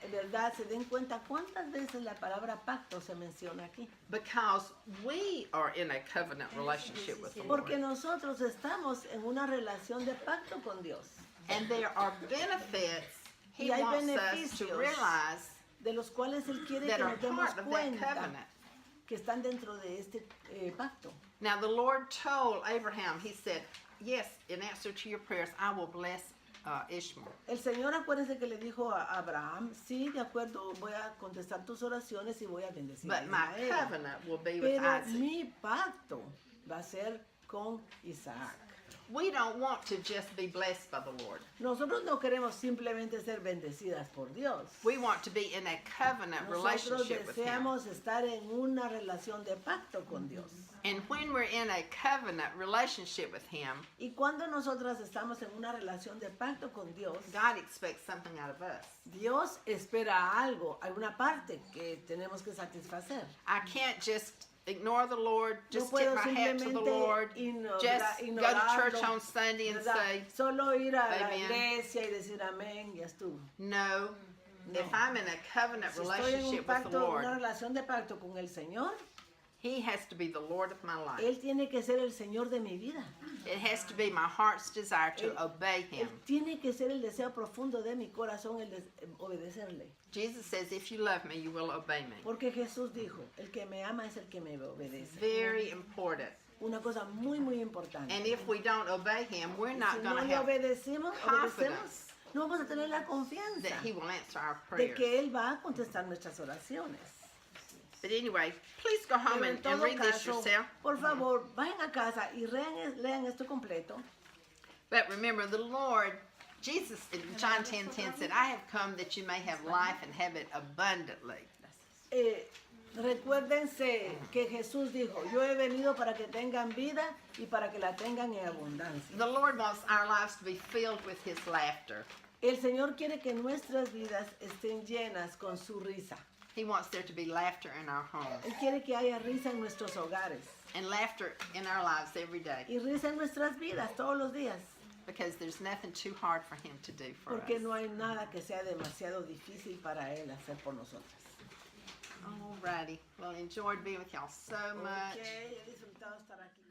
Speaker 2: en verdad, se den cuenta cuántas veces la palabra pacto se menciona aquí.
Speaker 1: Because we are in a covenant relationship with the
Speaker 2: Porque
Speaker 1: Lord.
Speaker 2: nosotros estamos en una relación de pacto con Dios,
Speaker 1: And there are benefits He
Speaker 2: Y hay
Speaker 1: wants us to
Speaker 2: beneficios
Speaker 1: realize
Speaker 2: de los cuales Él quiere
Speaker 1: that
Speaker 2: que
Speaker 1: are
Speaker 2: nos demos
Speaker 1: part of that
Speaker 2: cuenta
Speaker 1: covenant.
Speaker 2: que están dentro de este pacto.
Speaker 1: Now the Lord told Abraham, He said, yes, in answer to your prayers, I will bless Ishmael.
Speaker 2: El Señor, acuérdense que le dijo a Abraham, sí, de acuerdo, voy a contestar tus oraciones y voy a bendecir a
Speaker 1: But my
Speaker 2: Israel.
Speaker 1: covenant will be with
Speaker 2: Pero
Speaker 1: Isaac.
Speaker 2: mi pacto va a ser con Isaac.
Speaker 1: We don't want to just be blessed by the Lord.
Speaker 2: Nosotros no queremos simplemente ser bendecidas por Dios.
Speaker 1: We want to be in a covenant
Speaker 2: Nosotros
Speaker 1: relationship with Him.
Speaker 2: deseamos estar en una relación de pacto con Dios.
Speaker 1: And when we're in a covenant relationship with Him,
Speaker 2: Y cuando nosotras estamos en una relación de pacto con Dios,
Speaker 1: God expects something out of us.
Speaker 2: Dios espera algo, alguna parte que tenemos que satisfacer.
Speaker 1: I can't just ignore the Lord, just
Speaker 2: no
Speaker 1: tip
Speaker 2: puedo
Speaker 1: my hat to the
Speaker 2: simplemente
Speaker 1: Lord, just go to church on Sunday and
Speaker 2: ¿verdad?
Speaker 1: say,
Speaker 2: Solo ir a la
Speaker 1: Amen.
Speaker 2: iglesia y decir amén, ya estuvo.
Speaker 1: no.
Speaker 2: No.
Speaker 1: If I'm in a covenant
Speaker 2: Si estoy en un
Speaker 1: relationship with the
Speaker 2: pacto, una
Speaker 1: Lord,
Speaker 2: relación de pacto con el Señor,
Speaker 1: He has to be the Lord of my life.
Speaker 2: Él tiene que ser el Señor de mi vida.
Speaker 1: It has to be my heart's desire to obey
Speaker 2: Él
Speaker 1: Him.
Speaker 2: tiene que ser el deseo profundo de mi corazón el de obedecerle.
Speaker 1: Jesus says, if you love me, you will obey me.
Speaker 2: Porque Jesús dijo, el que me ama es el que me obedece.
Speaker 1: Very important.
Speaker 2: Una cosa muy, muy importante.
Speaker 1: And if we don't obey Him, we're
Speaker 2: Si
Speaker 1: not
Speaker 2: no
Speaker 1: going to
Speaker 2: le
Speaker 1: have
Speaker 2: obedecemos,
Speaker 1: confidence
Speaker 2: no vamos a tener la confianza
Speaker 1: that He will answer our
Speaker 2: de
Speaker 1: prayers.
Speaker 2: que Él va a contestar nuestras oraciones.
Speaker 1: But anyway, please go home
Speaker 2: Pero en
Speaker 1: and
Speaker 2: todo
Speaker 1: read this
Speaker 2: caso,
Speaker 1: yourself.
Speaker 2: por favor, vayan a casa y lean esto completo.
Speaker 1: But remember, the Lord, Jesus in John 10:10 said, I have come that you may have life and have it abundantly.
Speaker 2: Recuérdense que Jesús dijo, yo he venido para que tengan vida y para que la tengan en abundancia.
Speaker 1: The Lord wants our lives to be filled with His laughter.
Speaker 2: El Señor quiere que nuestras vidas estén llenas con su risa.
Speaker 1: He wants there to be laughter in our homes
Speaker 2: Él quiere que haya risa en nuestros hogares
Speaker 1: and laughter in our lives every day,
Speaker 2: y risa en nuestras vidas todos los días,
Speaker 1: because there's nothing too hard for him to do for
Speaker 2: porque
Speaker 1: us.
Speaker 2: no hay nada que sea demasiado difícil para Él hacer por nosotras.
Speaker 1: Alrighty. Well, enjoyed being with y'all so much.
Speaker 2: Ok, he disfrutado estar aquí